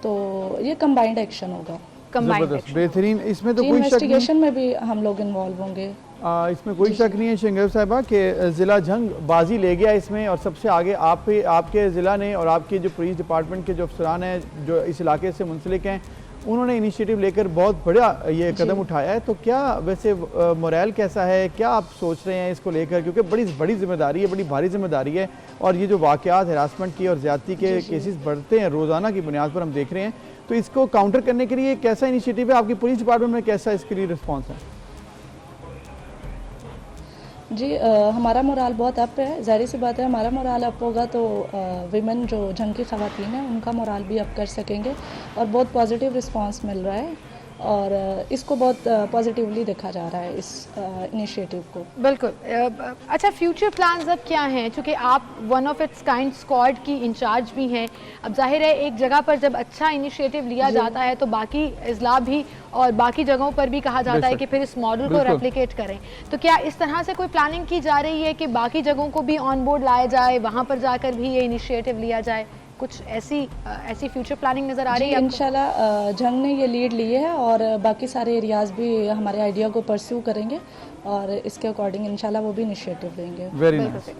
तो ये कंबाइंड एक्शन होगा। कंबाइंड एक्शन, बेहतरीन। इसमें तो कोई इन्वेस्टिगेशन में भी हम लोग इन्वॉल्व होंगे। इसमें कोई शक नहीं है शेंगेव साहिबा कि ज़िला जंग बाजी ले गया इसमें, और सबसे आगे आपके ज़िला ने और आपके जो पुलिस डिपार्टमेंट के जो अफसरान हैं जो इस इलाके से मुंसलिक हैं, उन्होंने इनिशिएटिव लेकर बहुत बड़ा ये कदम उठाया है। तो क्या वैसे मोरल कैसा है, क्या आप सोच रहे हैं इसको लेकर, क्योंकि बड़ी जिम्मेदारी है, बड़ी भारी जिम्मेदारी है, और ये जो वाक़यात हरासमेंट की और ज़्यादती के केसेस बढ़ते हैं रोज़ाना की बुनियाद पर हम देख रहे हैं, तो इसको काउंटर करने के लिए कैसा इनिशिएटिव है आपकी पुलिस डिपार्टमेंट में, कैसा इसके लिए रिस्पॉन्स है? जी हमारा मोराल बहुत अप है। ज़ाहिर सी बात है, हमारा मोराल अप होगा तो विमेन जो जंग की ख़वातीन हैं उनका मोराल भी अप कर सकेंगे, और बहुत पॉजिटिव रिस्पांस मिल रहा है, और इसको बहुत पॉजिटिवली देखा जा रहा है इस इनिशिएटिव को। बिल्कुल। अच्छा, फ्यूचर प्लान्स अब क्या हैं? चूँकि आप one of its kind squad की इंचार्ज भी हैं, अब जाहिर है एक जगह पर जब अच्छा इनिशिएटिव लिया जाता है तो बाकी अजला भी और बाकी जगहों पर भी कहा जाता है कि फिर इस मॉडल को रेप्लिकेट करें। तो क्या इस तरह से कोई प्लानिंग की जा रही है कि बाकी जगहों को भी ऑन बोर्ड लाया जाए, वहाँ पर जाकर भी ये इनिशिएटिव लिया जाए? कुछ ऐसी फ्यूचर प्लानिंग नज़र आ रही है? इंशाल्लाह जंग ने ये लीड लिए है, और बाकी सारे एरियाज़ भी हमारे आइडिया को परस्यू करेंगे, और इसके अकॉर्डिंग इंशाल्लाह वो भी इनिशिएटिव लेंगे।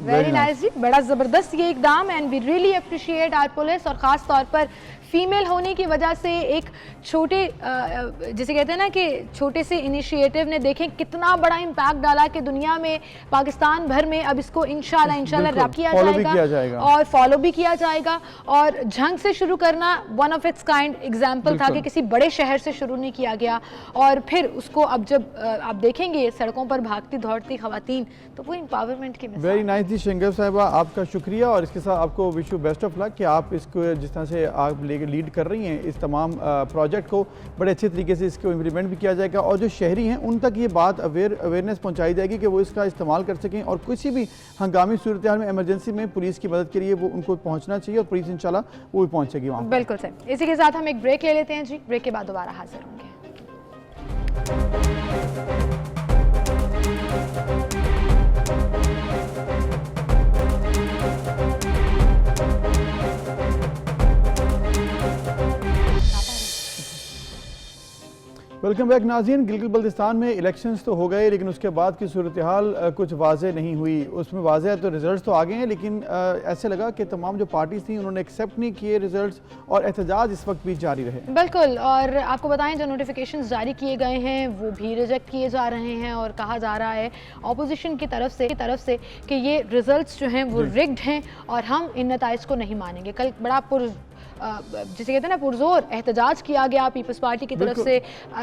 वेरी नाइस जी, बड़ा ज़बरदस्त ये इकदाम, and we really appreciate our police, और ख़ास तौर पर फीमेल होने की वजह से एक छोटे जिसे कहते हैं ना कि छोटे से इनिशिएटिव ने देखें कितना बड़ा इम्पैक्ट डाला कि दुनिया में, पाकिस्तान भर में अब इसको इंशाल्लाह रैप किया जाएगा और फॉलो भी किया जाएगा। और जंग से शुरू करना one of its kind example था कि किसी बड़े शहर से शुरू नहीं किया गया, और फिर उसको अब जब आप देखेंगे सड़कों पर भागती दौड़ती खवातीन, तो वो एम्पावरमेंट की मिसाल। वेरी नाइस जी शेंगेव साहिबा, आपका शुक्रिया, और इसके साथ आपको wish you best of luck कि आप इसको जिस तरह से आप लीड कर रही हैं इस तमाम प्रोजेक्ट को, बड़े अच्छे तरीके से इसको इम्प्लीमेंट भी किया जाएगा, और जो शहरी हैं उन तक ये बात अवेयरनेस पहुंचाई जाएगी कि वो इसका इस्तेमाल कर सकें, और किसी भी हंगामी सूरत हाल में, इमरजेंसी में पुलिस की मदद के लिए वो उनको पहुंचना चाहिए, और पुलिस इंशाल्लाह वो भी पहुंचेगी वहाँ। बिल्कुल सर। इसी के साथ हम एक ब्रेक ले लेते हैं जी, ब्रेक के बाद दोबारा हाजिर होंगे। वेलकम बैक नाज़रीन। गिलगित बल्तिस्तान में इलेक्शंस तो हो गए, लेकिन उसके बाद की सूरत हाल कुछ वाज़ेह नहीं हुई। उसमें वाज़ेह तो रिजल्ट्स तो आ गए हैं, लेकिन ऐसे लगा कि तमाम जो पार्टीज थी उन्होंने एक्सेप्ट नहीं किए रिजल्ट्स, और एहतजाज इस वक्त भी जारी रहे। बिल्कुल, और आपको बताएं जो नोटिफिकेशंस जारी किए गए हैं वो भी रिजेक्ट किए जा रहे हैं, और कहा जा रहा है अपोजिशन की तरफ से कि ये रिजल्ट्स जो हैं वो रिग्ड हैं और हम इन नताइज को नहीं मानेंगे। कल बड़ा जिसे कहते हैं ना पुरजोर एहतजाज किया गया पीपल्स पार्टी की तरफ से,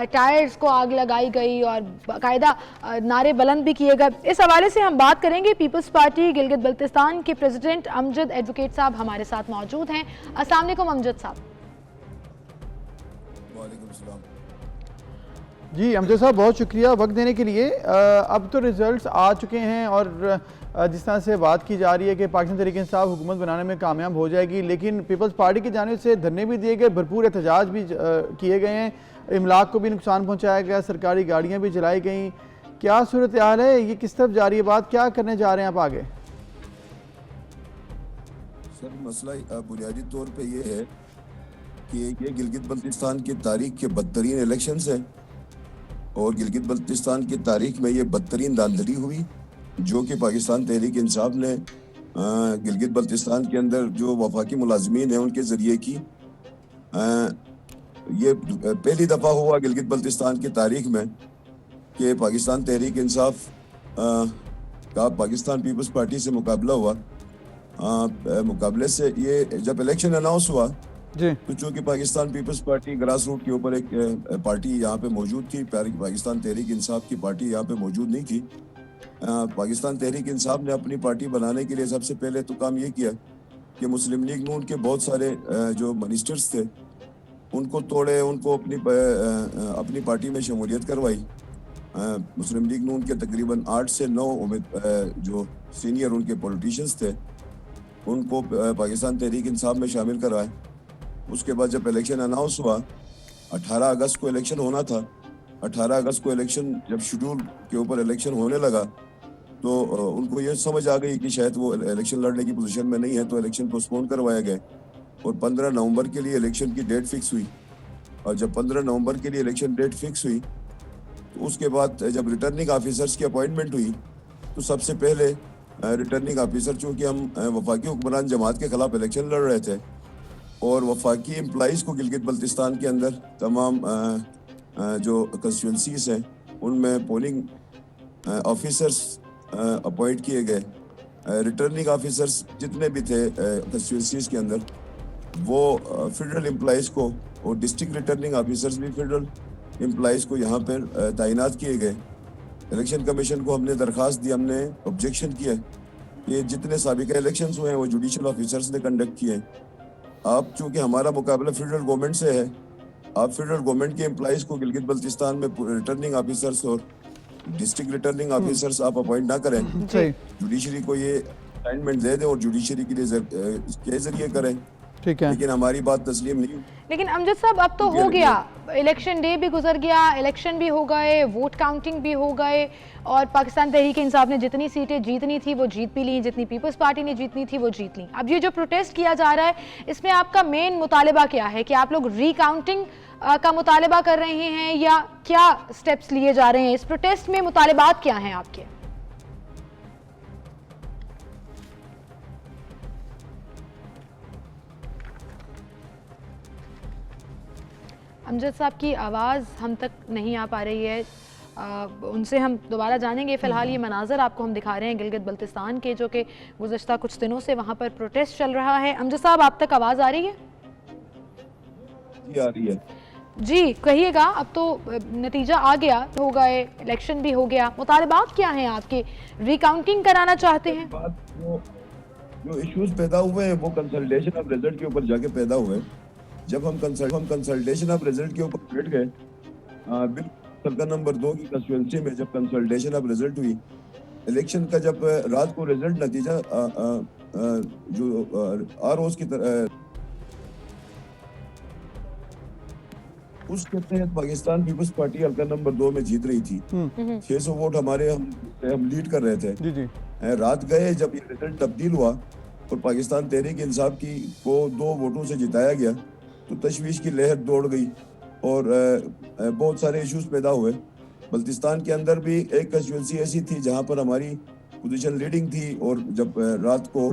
टायर्स को आग लगाई गई और बाकायदा नारे बुलंद भी किए गए। इस हवाले से हम बात करेंगे। पीपल्स पार्टी गिलगित बल्तिस्तान के प्रेसिडेंट अमजद एडवोकेट साहब हमारे साथ मौजूद हैं। अस्सलाम वालेकुम अमजद साहब। जी अमजद साहब, बहुत शुक्रिया वक्त देने के लिए। अब तो रिजल्ट्स आ चुके हैं, और जिस तरह से बात की जा रही है कि पाकिस्तान तहरीक इंसाफ हुकूमत बनाने में कामयाब हो जाएगी, लेकिन पीपल्स पार्टी की जानिब से धरने भी दिए गए, भरपूर एहतजाज भी किए गए हैं, इमलाक को भी नुकसान पहुँचाया गया, सरकारी गाड़ियाँ भी जलाई गई। क्या सूरत हाल है, ये किस तरफ जा रही है बात, क्या करने जा रहे हैं आप आगे? सर मसला बुनियादी तौर पे ये है कि ये गिलगित बल्तिस्तान की तारीख के बदतरीन इलेक्शंस हैं, और गिलगित बल्तिस्तान की तारीख में ये बदतरीन धांधली हुई जो कि पाकिस्तान तहरीक इंसाफ ने गिलगित बल्तिस्तान के अंदर जो वफाकी मुलाजमीन हैं उनके ज़रिए की। ये पहली दफ़ा हुआ गिलगित बल्तिस्तान की तारीख में कि पाकिस्तान तहरीक इंसाफ का पाकिस्तान पीपल्स पार्टी से मुकाबला हुआ। मुकाबले से ये जब इलेक्शन अनाउंस हुआ तो चूँकि Pakistan Peoples Party grass root के ऊपर एक पार्टी यहाँ पे मौजूद थी, पाकिस्तान तहरीक इंसाफ की पार्टी यहाँ पे मौजूद नहीं थी। पाकिस्तान तहरीक इंसाफ ने अपनी पार्टी बनाने के लिए सबसे पहले तो काम ये किया कि मुस्लिम लीग नून के बहुत सारे जो मिनिस्टर्स थे उनको तोड़े, उनको अपनी पार्टी में शमूलियत करवाई। मुस्लिम लीग नून के तकरीबन 8 से 9 जो सीनियर उनके पॉलिटिशियंस थे उनको पाकिस्तान तहरीक इंसाफ में शामिल करवाए। उसके बाद जब इलेक्शन अनाउंस हुआ, 18 अगस्त को इलेक्शन होना था, 18 अगस्त को इलेक्शन जब शेड्यूल के ऊपर इलेक्शन होने लगा तो उनको ये समझ आ गई कि शायद वो इलेक्शन लड़ने की पोजीशन में नहीं है, तो इलेक्शन पोस्टपोन करवाया गया और 15 नवंबर के लिए इलेक्शन की डेट फिक्स हुई। और जब 15 नवंबर के लिए इलेक्शन डेट फिक्स हुई तो उसके बाद जब रिटर्निंग ऑफिसर्स की अपॉइंटमेंट हुई तो सबसे पहले रिटर्निंग ऑफिसर, चूँकि हम वफाकी हुक्मरान जमात के खिलाफ इलेक्शन लड़ रहे थे और वफाकी एम्प्लॉइज़ को गिलगित बल्तिस्तान के अंदर तमाम जो कंस्टिट्यूंसीज हैं उनमें पोलिंग ऑफिसर्स अपॉइंट किए गए। रिटर्निंग ऑफिसर्स जितने भी थे कंस्टिट्यूंसीज के अंदर वो फेडरल एम्प्लॉइज़ को, और डिस्ट्रिक्ट रिटर्निंग ऑफिसर्स भी फेडरल एम्प्लॉइज़ को यहाँ पर तैनात किए गए। इलेक्शन कमीशन को हमने दरख्वास्त दी, हमने ऑब्जेक्शन किया कि जितने साबिका इलेक्शंस हुए हैं वो जुडिशल ऑफिसर्स ने कंडक्ट किए हैं। आप चूँकि हमारा मुकाबला फेडरल गवर्नमेंट से है, आप फेडरल गवर्नमेंट के एम्प्लॉइज़ को गिलगित बल्तिस्तान में रिटर्निंग ऑफिसर्स और डिस्ट्रिक्ट रिटर्निंग ऑफिसर्स आप अपॉइंट ना करें, सही, जुडिशरी को ये असाइनमेंट दे दें और जुडिशरी के लिए के जरिए करें। ठीक है। लेकिन हमारी बात तस्लीम नहीं। लेकिन अमजद साहब अब तो हो गया, इलेक्शन डे भी गुजर गया, इलेक्शन भी हो गए, वोट काउंटिंग भी हो गए और पाकिस्तान तहरीक इंसाफ ने जितनी सीटें जीतनी थी वो जीत भी ली, जितनी पीपल्स पार्टी ने जीतनी थी वो जीत ली। अब ये जो प्रोटेस्ट किया जा रहा है इसमें आपका मेन मुतालिबा क्या है? कि आप लोग रीकाउंटिंग का मुतालिबा कर रहे हैं या क्या स्टेप्स लिए जा रहे हैं? इस प्रोटेस्ट में मुतालिबात क्या हैं आपके? अमजद साहब की आवाज़ हम तक नहीं आ पा रही है, उनसे हम दोबारा जानेंगे। फ़िलहाल ये मनाज़र आपको हम दिखा रहे हैं गिलगित बल्तिस्तान के, जो कि गुज़श्ता कुछ दिनों से वहाँ पर प्रोटेस्ट चल रहा है। अमजद साहब आप तक आवाज़ आ रही है? जी आ रही है। जी कहिएगा, अब तो नतीजा आ गया, हो गए, इलेक्शन भी हो गया, मुतालिबात क्या हैं आपके? रिकाउंटिंग कराना चाहते हैं? जो इश्यूज पैदा हुए हैं वो कंसल्टेशन ऑफ रिजल्ट के ऊपर जाके पैदा हुए। जब हम कंसल्टेशन ऑफ रिजल्ट के ऊपर बैठ गए, हल्का नंबर 2 की कंस्टिट्यूंसी में जब कंसल्टेशन ऑफ रिजल्ट हुई, इलेक्शन का जब रात को रिजल्ट नतीजा जो आरओज की तरह उसके तहत पाकिस्तान पीपल्स पार्टी हल्का नंबर 2 में जीत रही थी। 600 वोट हमारे हम लीड कर रहे थे। जी जी। रात गए जब ये रिजल्ट तब्दील हुआ और पाकिस्तान तहरीक इंसाफ की को 2 वोटों से जिताया गया तो तशवीश की लहर दौड़ गई और बहुत सारे इश्यूज पैदा हुए। बल्तिस्तान के अंदर भी एक कंस्टिट्यूंसी ऐसी थी जहां पर हमारी पोजीशन लीडिंग थी और जब रात को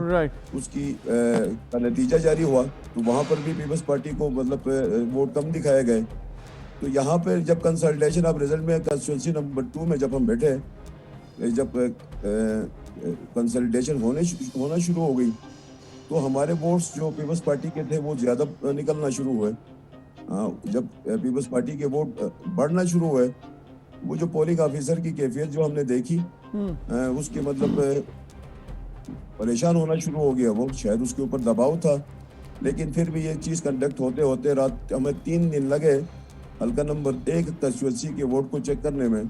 उसकी का नतीजा जारी हुआ तो वहां पर भी पीपल्स पार्टी को मतलब वोट कम दिखाए गए। तो यहाँ पे जब कंसल्टेशन ऑफ रिजल्ट में कंस्टिट्यूंसी नंबर 2 में जब हम बैठे, जब कंसल्टेशन होना शुरू हो गई तो हमारे वोट्स जो पीपल्स पार्टी के थे वो ज़्यादा निकलना शुरू हुए। जब पीपल्स पार्टी के वोट बढ़ना शुरू हुए, वो जो पोलिंग ऑफिसर की कैफियत जो हमने देखी उसके मतलब परेशान होना शुरू हो गया। वो शायद उसके ऊपर दबाव था, लेकिन फिर भी ये चीज़ कंडक्ट होते होते रात हमें 3 दिन लगे हल्का नंबर 1 कंस्टिट्यूंसी के वोट को चेक करने में।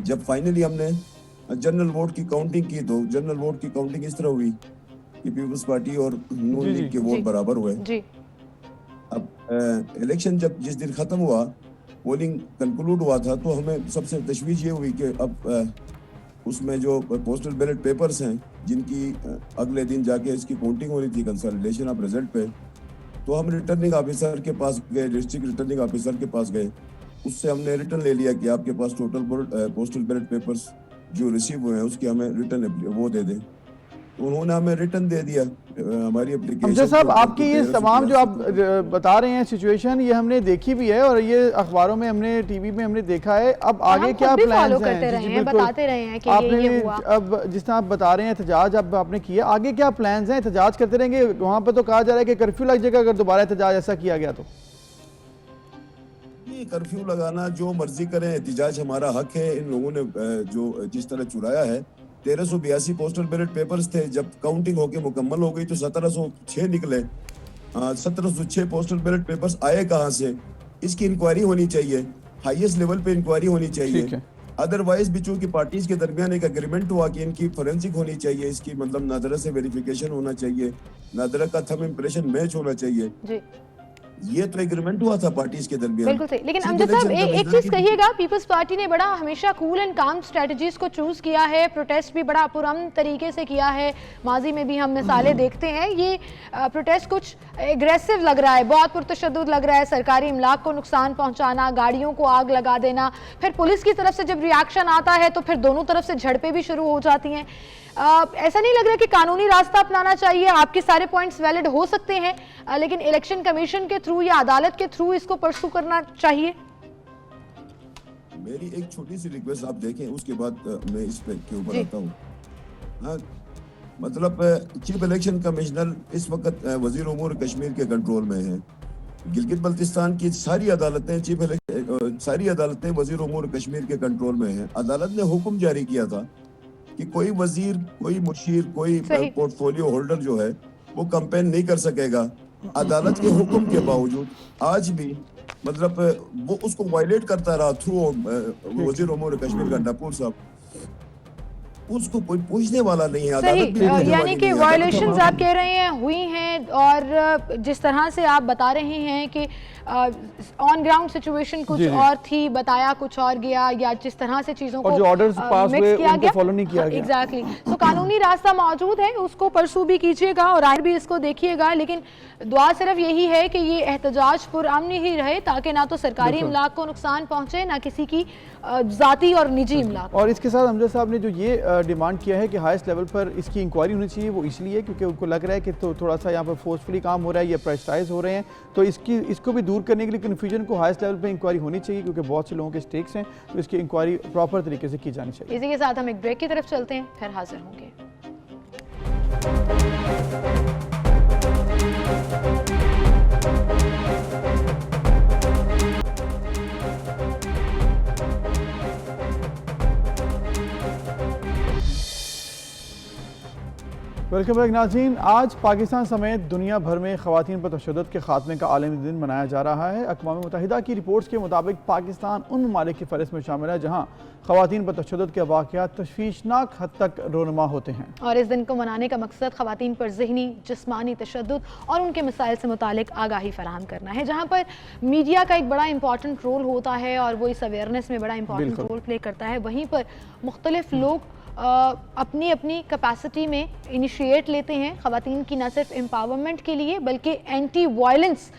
जब फाइनली हमने जनरल वोट की काउंटिंग की तो जनरल वोट की काउंटिंग इस तरह हुई कि पीपल्स पार्टी और नून लीग के वोट बराबर हुए। अब इलेक्शन जब जिस दिन खत्म हुआ, पोलिंग कंक्लूड हुआ था, तो हमें सबसे तशवीश ये हुई कि अब उसमें जो पोस्टल बैलेट पेपर्स हैं जिनकी अगले दिन जाके इसकी काउंटिंग हो रही थी कंसल्टेशन ऑफ रिजल्ट पे, तो हम रिटर्निंग ऑफिसर के पास गए, डिस्ट्रिक्ट रिटर्निंग ऑफिसर के पास गए, उससे हमने रिटर्न ले लिया कि आपके पास टोटल पोस्टल बैलेट पेपर्स जो रिसीव हुए हैं उसकी हमें रिटर्न वो दे दें। तो उन्होंने हमें रिटर्न दे दिया हमारी एप्लीकेशन। अमजद साहब आपकी ये तमाम जो आप बता रहे हैं सिचुएशन, ये हमने देखी भी है और ये अखबारों में हमने टीवी में हमने देखा है। अब आगे क्या प्लान्स हैं? बताते रहे हैं कि ये हुआ। अब जिस तरह आप बता रहे हैं एहतजाज अब आपने किया, आगे क्या प्लान्स हैं? एहतजाज करते रहेंगे? वहाँ पर तो कहा जा रहा है कि कर्फ्यू लग जाएगा अगर दोबारा एहतजाज ऐसा किया गया तो। कर्फ्यू लगाना जो मर्जी करें, एहतजाज हमारा हक है। इन लोगों ने जो जिस तरह चुराया है, 1382 पोस्टल बैलेट पेपर्स थे, जब काउंटिंग होके मुकम्मल हो गई तो 1706 निकले। 1706 पोस्टल बैलेट पेपर्स आए कहाँ से? इसकी इंक्वायरी होनी चाहिए, हाईएस्ट लेवल पे इंक्वायरी होनी चाहिए। अदरवाइज भी चूंकि पार्टीज के दरमियान एक एग्रीमेंट हुआ कि इनकी फोरेंसिक होनी चाहिए, इसकी मतलब नादरा से वेरिफिकेशन होना चाहिए, नादरा का थंब इम्प्रेशन मैच होना चाहिए। ये तो एग्रीमेंट हुआ था पार्टीज के दरमियान। बिल्कुल सही। लेकिन चीफ अमजद साहब इलेक्शन एक कमिश्नर चीज कहिएगा, पीपल्स पार्टी ने बड़ा हमेशा कूल एंड काम स्ट्रेटजीज को चूज किया है, प्रोटेस्ट भी बड़ा पुरअमन तरीके से किया है, माजी में भी हम मिसालें देखते हैं। ये प्रोटेस्ट कुछ एग्रेसिव लग रहा है, बहुत पुरतशद्दुद लग रहा है, सरकारी इमलाक को नुकसान पहुंचाना, गाड़ियों को आग लगा देना, फिर पुलिस की तरफ से जब रिएक्शन आता है तो फिर दोनों तरफ से झड़पें भी शुरू हो जाती हैं। ऐसा नहीं लग रहा कि कानूनी रास्ता अपनाना चाहिए? आपके सारे पॉइंट्स वैलिड हो सकते हैं, लेकिन इलेक्शन कमीशन के थ्रू या अदालत के थ्रू इसको परसू करना चाहिए। मेरी एक छोटी सी रिक्वेस्ट आप देखें, उसके बाद मैं इस पे के ऊपर आता हूँ। हाँ, मतलब चीफ इलेक्शन कमिश्नर इस वक्त वजीर उमूर कश्मीर के कंट्रोल में है। गिलगित बल्तिस्तान की सारी अदालतें सारी अदालतें वजीर उमूर कश्मीर के कंट्रोल में हैं। अदालत ने हुक्म जारी किया था कि कोई वजीर, कोई मुशीर, कोई पोर्टफोलियो होल्डर जो है वो कैंपेन नहीं कर सकेगा। अदालत के हुक्म के बावजूद आज भी मतलब वो उसको वायलेट करता रहा थ्रू वजीर उमूर कश्मीर का नपूर साहब, उसको कोई पूछने वाला नहीं है। अदालत भी यानी कि वायलेशंस आप कह रहे हैं हुई हैं, और जिस तरह से आप बता रहे हैं कि ऑन ग्राउंड सिचुएशन कुछ और थी, बताया कुछ और गया, या जिस तरह से चीजों को जो ऑर्डर्स पास हुए उनको फॉलो नहीं किया गया। एग्जैक्टली। तो कानूनी रास्ता मौजूद है, उसको परसू भी कीजिएगा और आगे भी इसको देखिएगा, लेकिन दुआ सिर्फ यही है कि ये एहतजाज पुरअमन ही रहे, ताकि ना तो सरकारी इमलाक को नुकसान पहुंचे, ना किसी की जाती और निजी इमलाक। और इसके साथ अमजद साहब ने जो ये डिमांड किया है कि हाईएस्ट लेवल पर इसकी इंक्वायरी होनी चाहिए, वो इसलिए क्योंकि उनको लग रहा है कि तो थोड़ा सा यहाँ पर फोर्सफुली काम हो रहा है, ये प्रेशराइज हो रहे हैं, तो इसको भी दूर करने के लिए कन्फ्यूजन को हाईएस्ट लेवल पर इंक्वायरी होनी चाहिए, क्योंकि बहुत से लोगों के स्टेक्स हैं, तो इसकी इंक्वायरी प्रॉपर तरीके से की जानी चाहिए। इसी के साथ हम एक ब्रेक की तरफ चलते हैं, फिर हाजिर होंगे। वेलकम बैक नाज़रीन। आज पाकिस्तान समेत दुनिया भर में ख़वातीन पर तशद्दुद के खात्मे का आलमी दिन मनाया जा रहा है। अक़वाम मुत्तहिदा की रिपोर्ट्स के मुताबिक पाकिस्तान उन ममालिक की फ़हरिस्त में शामिल है जहाँ ख़वातीन पर तशद्दुद के वाक़यात तशवीशनाक हद तक रोनुमा होते हैं। और इस दिन को मनाने का मकसद ख़वातीन पर ज़हनी जिस्मानी तशद्दुद और उनके मसाइल से मुतालिक आगाही फराहम करना है, जहाँ पर मीडिया का एक बड़ा इंपॉर्टेंट रोल होता है और वो इस अवेयरनेस में बड़ा इंपॉर्टेंट रोल प्ले करता है। वहीं पर मुख्तलिफ लोग अपनी अपनी कैपेसिटी में इनिशिएट लेते हैं ख़वातीन की न सिर्फ एम्पावरमेंट के लिए बल्कि एंटी वायलेंस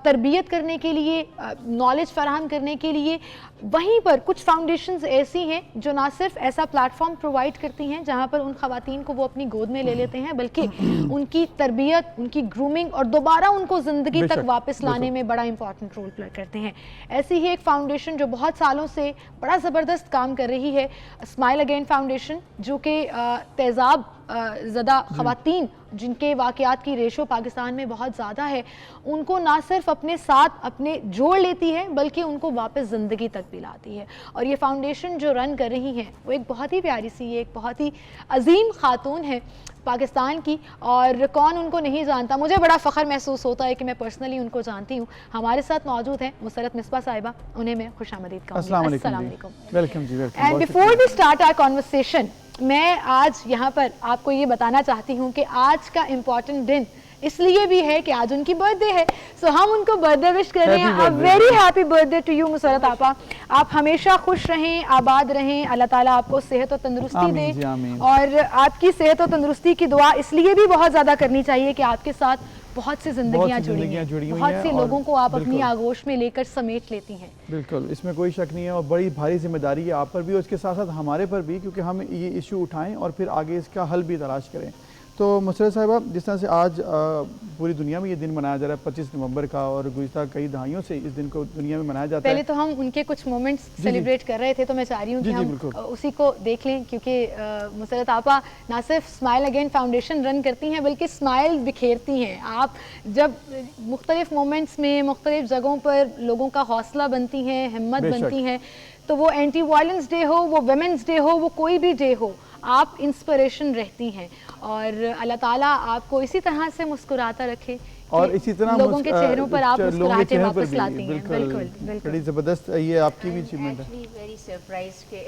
तरबियत करने के लिए, नॉलेज फराहम करने के लिए। वहीं पर कुछ फाउंडेशंस ऐसी हैं जो ना सिर्फ ऐसा प्लेटफॉर्म प्रोवाइड करती हैं जहां पर उन ख़वातीन को वो अपनी गोद में ले लेते हैं, बल्कि उनकी तरबियत, उनकी ग्रूमिंग और दोबारा उनको ज़िंदगी तक वापस लाने में बड़ा इंपॉर्टेंट रोल प्ले करते हैं। ऐसी ही एक फाउंडेशन जो बहुत सालों से बड़ा ज़बरदस्त काम कर रही है, स्माइल अगेन फाउंडेशन, जो कि तेज़ाब ज़दा ख़वातीन जिनके वाक़यात की रेशो पाकिस्तान में बहुत ज़्यादा है, उनको ना सिर्फ अपने साथ अपने जोड़ लेती है बल्कि उनको वापस ज़िंदगी तक भी लाती है। और ये फाउंडेशन जो रन कर रही हैं वो एक बहुत ही प्यारी सी, एक बहुत ही अजीम खातून है पाकिस्तान की, और कौन उनको नहीं जानता। मुझे बड़ा फ़ख्र महसूस होता है कि मैं पर्सनली उनको जानती हूँ। हमारे साथ मौजूद हैं मुसरत मिसबा साहिबा, उन्हें मैं खुशामदीद कहूँगी। अस्सलाम वालेकुम। वेलकम जी, welcome. And before we start our conversation, मैं आज यहाँ पर आपको ये बताना चाहती हूँ कि आज का इम्पॉर्टेंट दिन इसलिए भी है कि आज उनकी बर्थडे है, सो हम उनको बर्थडे विश कर रहे हैं। A very happy birthday to you Musarrat आपा। आप हमेशा खुश रहें, आबाद रहें, अल्लाह ताला आपको सेहत और तंदुरुस्ती दे। और आपकी सेहत और तंदुरुस्ती की दुआ इसलिए भी बहुत ज़्यादा करनी चाहिए कि आपके साथ बहुत सी जिंदगियां जुड़ी हैं, बहुत से लोगों को आप अपनी आगोश में लेकर समेट लेती हैं। बिल्कुल, इसमें कोई शक नहीं है, और बड़ी भारी जिम्मेदारी है आप पर भी और इसके साथ साथ हमारे पर भी, क्योंकि हम ये इशू उठाएं और फिर आगे इसका हल भी तलाश करें। तो मुसरत साहिबा, जिस तरह से आज पूरी दुनिया में ये दिन मनाया जा रहा है 25 नवंबर का, और गुज़िश्ता कई दहाइयों से इस दिन को दुनिया में मनाया जाता है। पहले तो हम उनके कुछ मोमेंट्स सेलिब्रेट कर रहे थे, तो मैं चाह रही हूँ कि हम उसी को देख लें, क्योंकि मुसरत आपा ना सिर्फ स्माइल अगेन फाउंडेशन रन करती हैं बल्कि स्माइल बिखेरती हैं। आप जब मुख्तलिफ मोमेंट्स में मुख्तलिफ जगहों पर लोगों का हौसला बनती हैं, हिम्मत बनती हैं, तो वो एंटी वायलेंस डे हो, वो वुमेंस डे हो, वो कोई भी डे हो, आप इंस्पिरेशन रहती हैं। और अल्लाह ताला आपको इसी तरह से मुस्कुराता रखे, और कि इसी तरह लोगों के चेहरों पर आप लोगों के मुस्कुराहटें चेहरों पर वापस भी, लाती हैं। बिल्कुल बिल्कुल। बड़ी ज़बरदस्त ये आपकी भी अचीवमेंट है। एक्चुअली वेरी सरप्राइज के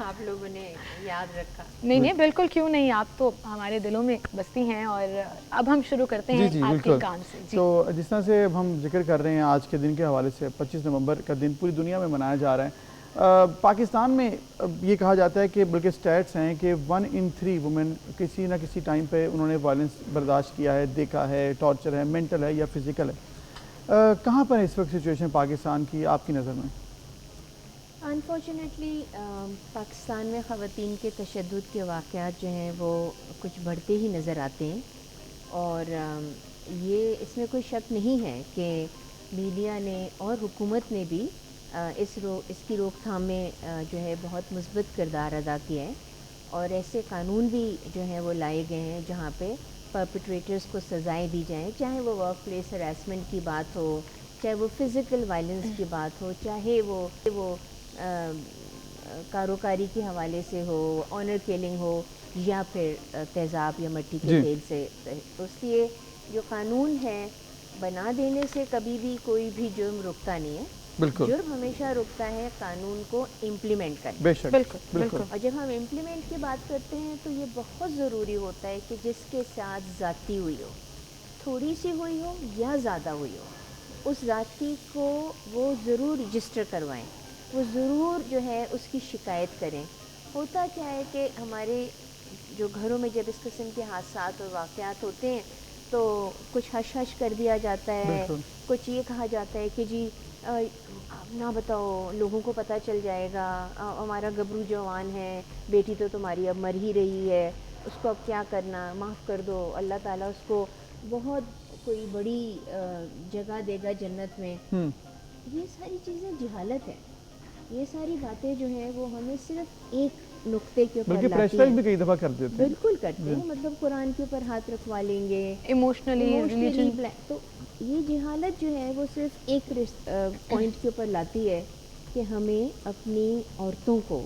आप लोगों ने याद रखा। नहीं नहीं बिल्कुल, क्यों नहीं, आप तो हमारे दिलों में बसती हैं। और अब हम शुरू करते हैं जी आपके बिल्कुल। काम से। जी। तो जिस तरह से अब हम जिक्र कर रहे हैं आज के दिन के हवाले से, 25 नवंबर का दिन पूरी दुनिया में मनाया जा रहा है। पाकिस्तान में ये कहा जाता है कि बल्कि स्टैट्स हैं कि 1 in 3 वुमेन किसी ना किसी टाइम पे उन्होंने वायलेंस बर्दाश्त किया है, देखा है, टॉर्चर है, मेंटल है या फिज़िकल है। कहाँ पर है इस वक्त सिचुएशन पाकिस्तान की आपकी नज़र में? अनफॉर्चुनेटली पाकिस्तान में ख़वातीन के तशद्दुद के वाक़यात जो हैं वो कुछ बढ़ते ही नज़र आते हैं। और ये इसमें कोई शक नहीं है कि मीडिया ने और हुकूमत ने भी इसकी रोकथाम में जो है बहुत मुस्बत किरदार अदा किया है। और ऐसे कानून भी जो हैं वो लाए गए हैं जहाँ पे परपेट्रेटर्स को सज़ाएं दी जाएं, चाहे वो वर्क प्लेस हरासमेंट की बात हो, चाहे वो फ़िज़िकल वायलेंस की बात हो, चाहे वो कारोकारी के हवाले से हो, ऑनर किलिंग हो, या फिर तेज़ाब या मिट्टी के तेल से। तो इसलिए जो कानून है बना देने से कभी भी कोई भी जुर्म रुकता नहीं है। जुर्म हमेशा रुकता है कानून को इम्प्लीमेंट करना। बेशक, बिल्कुल बिल्कुल। और जब हम इम्प्लीमेंट की बात करते हैं तो ये बहुत ज़रूरी होता है कि जिसके साथ ज़्यादती हुई हो, थोड़ी सी हुई हो या ज़्यादा हुई हो, उस ज़्यादती को वो ज़रूर रजिस्टर करवाएं, वो ज़रूर जो है उसकी शिकायत करें। होता क्या है कि हमारे जो घरों में जब इस किस्म के हादसात और वाक़यात होते हैं तो कुछ हश हश कर दिया जाता है, कुछ ये कहा जाता है कि जी ना बताओ, लोगों को पता चल जाएगा, हमारा गबरू जवान है, बेटी तो तुम्हारी अब मर ही रही है, उसको अब क्या करना, माफ़ कर दो, अल्लाह ताला उसको बहुत कोई बड़ी जगह देगा जन्नत में। ये सारी चीज़ें जहालत है। ये सारी बातें जो हैं वो हमें सिर्फ एक नुक्ते के ऊपर लाती हैं। भी कई दफ़ा कर देते हैं। बिल्कुल करते हैं, मतलब कुरान के ऊपर हाथ रखवा लेंगे, इमोशनली रिलीजन। तो ये जहालत जो है वो सिर्फ एक पॉइंट के ऊपर लाती है कि हमें अपनी औरतों को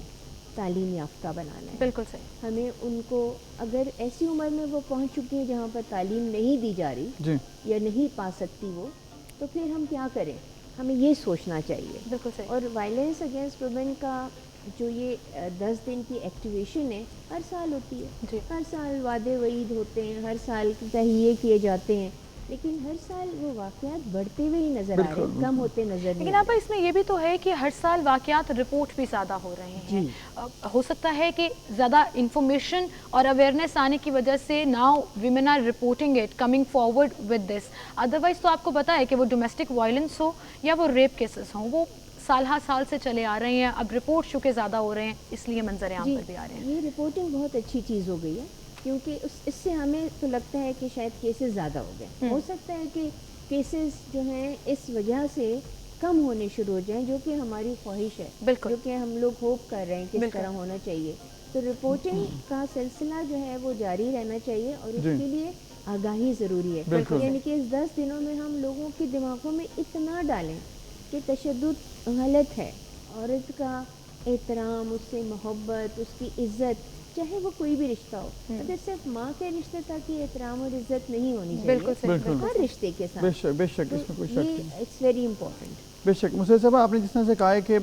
तालीम याफ्ता बनाना है। बिल्कुल सही। हमें उनको, अगर ऐसी उम्र में वो पहुंच चुकी है जहाँ पर तालीम नहीं दी जा रही या नहीं पा सकती वो, तो फिर हम क्या करें, हमें ये सोचना चाहिए। बिल्कुल सही। और वायलेंस अगेंस्ट वुमेन का जो ये 10 दिन की एक्टिवेशन है हर साल होती है। हर साल वादे वईद होते हैं, हर साल तहैये किए जाते हैं, लेकिन हर साल वो वाक़यात बढ़ते हुए ही नज़र आ रहे हैं, कम होते नज़र नहीं। लेकिन आप इसमें ये भी तो है कि हर साल वाक़यात रिपोर्ट भी ज़्यादा हो रहे हैं। हो सकता है कि ज़्यादा इंफॉर्मेशन और अवेयरनेस आने की वजह से now women are reporting it, coming forward with this. Otherwise तो आपको पता है कि वो डोमेस्टिक वायलेंस हो या वो रेप केसेस हों, वो साल हर साल से चले आ रहे हैं। अब रिपोर्ट चूँकि ज़्यादा हो रहे हैं इसलिए मंजर आम पर भी आ रहे हैं। ये रिपोर्टिंग बहुत अच्छी चीज़ हो गई है, क्योंकि इससे हमें तो लगता है कि शायद केसेस ज़्यादा हो गए। हो सकता है कि केसेस जो हैं इस वजह से कम होने शुरू हो जाएं, जो कि हमारी ख्वाहिश है, जो कि हम लोग होप कर रहे हैं कि इस तरह होना चाहिए। तो रिपोर्टिंग का सिलसिला जो है वो जारी रहना चाहिए और उसके लिए आगाही ज़रूरी है। यानी कि इस 10 दिनों में हम लोगों के दिमागों में इतना डालें कि तशद्दुद गलत है, औरत का एहतराम, उससे मोहब्बत, उसकी इज़्ज़त, चाहे वो कोई भी रिश्ता हो, अगर सिर्फ माँ के रिश्ते तक ही एहतराम और इज़्ज़त नहीं होनी चाहिए, हर रिश्ते के साथ। बेशक इसमें कोई शक नहीं। It's very important. बेशक मुसर्रत साहब, आपने जिस तरह से कहा है कि